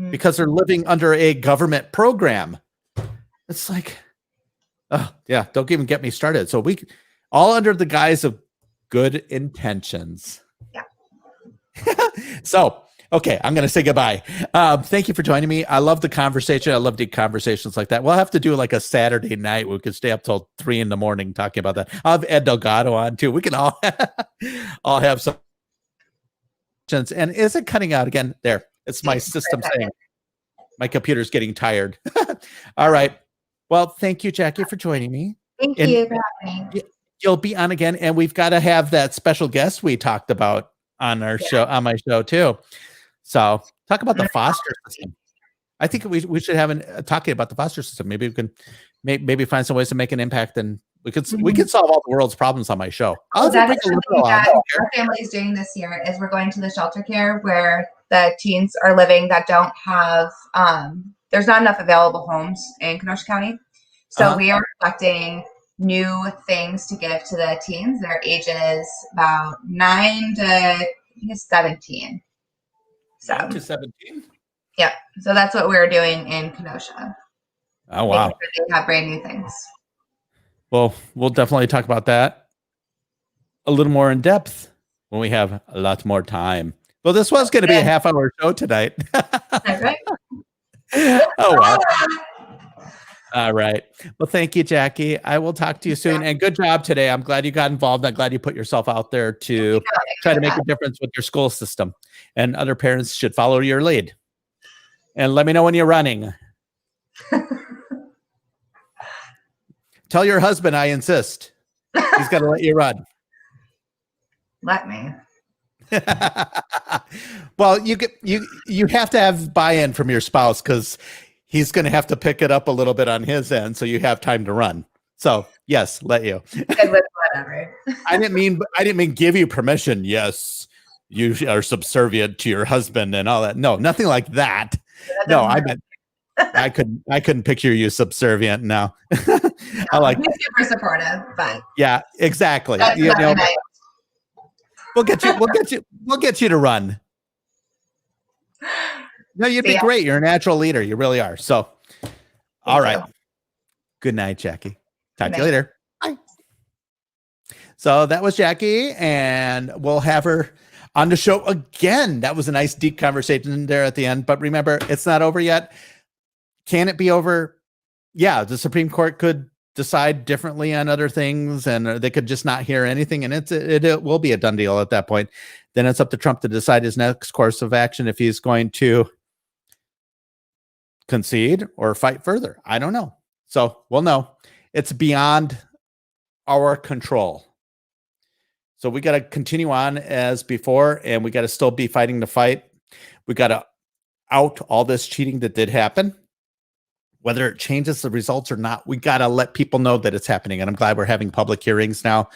because they're living under a government program. It's like, oh yeah, don't even get me started. So we all under the guise of good intentions. Yeah. So, okay, I'm going to say goodbye. Thank you for joining me. I love the conversation. I love deep conversations like that. We'll have to do like a Saturday night. We could stay up till 3 a.m. talking about that. I'll have Ed Delgado on too. We can all have some. And is it cutting out again? There. It's my system saying my computer's getting tired. All right. Well, thank you, Jackie, for joining me. Thank you for having me. You'll be on again, and we've got to have that special guest we talked about on our show, on my show too. So talk about the foster system. I think we should have talking about the foster system. Maybe we can maybe find some ways to make an impact, and we could solve all the world's problems on my show. That is something that our family is doing this year. Is we're going to the shelter care where the teens are living that don't have. There's not enough available homes in Kenosha County, so we are collecting new things to give to the teens. Their ages about 9 to 17. So 9 to 17. Yep. So that's what we're doing in Kenosha. Oh wow! They have brand new things. Well, we'll definitely talk about that a little more in depth when we have a lot more time. Well, this was going to be a half-hour show tonight. That's right. Oh wow! All right. Well, thank you, Jackie. I will talk to you soon. And good job today. I'm glad you got involved. I'm glad you put yourself out there to try to make a difference with your school system. And other parents should follow your lead. And let me know when you're running. Tell your husband I insist. He's got to let you run. Let me. Well, you have to have buy-in from your spouse because he's going to have to pick it up a little bit on his end, so you have time to run. So yes, let you. Whatever. I didn't mean give you permission. Yes, you are subservient to your husband and all that. No, nothing like that. No, I meant I couldn't picture you subservient now. I like he's super supportive, but yeah, exactly. We'll get you to run. No, you'd be great. You're a natural leader. You really are. So, all right. Good night, Jackie. Talk to you later. Bye. So that was Jackie, and we'll have her on the show again. That was a nice, deep conversation there at the end. But remember, it's not over yet. Can it be over? Yeah, the Supreme Court could decide differently on other things, and they could just not hear anything, and it will be a done deal at that point. Then it's up to Trump to decide his next course of action if he's going to concede or fight further. I don't know. So we'll know. It's beyond our control. So we got to continue on as before, and we got to still be fighting the fight. We got to out all this cheating that did happen. Whether it changes the results or not, we got to let people know that it's happening. And I'm glad we're having public hearings now.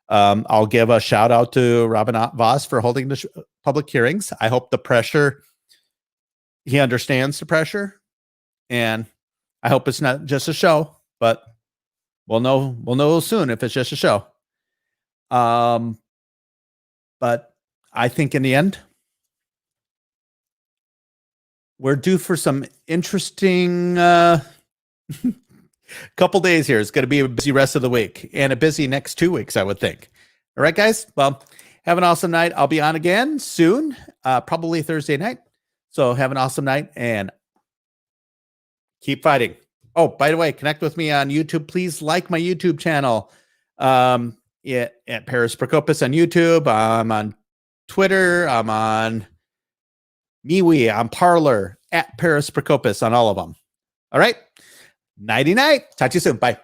I'll give a shout out to Robin Voss for holding the public hearings. I hope he understands the pressure, and I hope it's not just a show, but we'll know soon if it's just a show. But I think in the end, we're due for some interesting couple days here. It's going to be a busy rest of the week and a busy next 2 weeks, I would think. All right, guys. Well, have an awesome night. I'll be on again soon, probably Thursday night. So have an awesome night and keep fighting. Oh, by the way, connect with me on YouTube. Please like my YouTube channel at Paris Prokopis on YouTube. I'm on Twitter. I'm on MeWe. I'm Parler at Paris Prokopis on all of them. All right. Nighty night. Talk to you soon. Bye.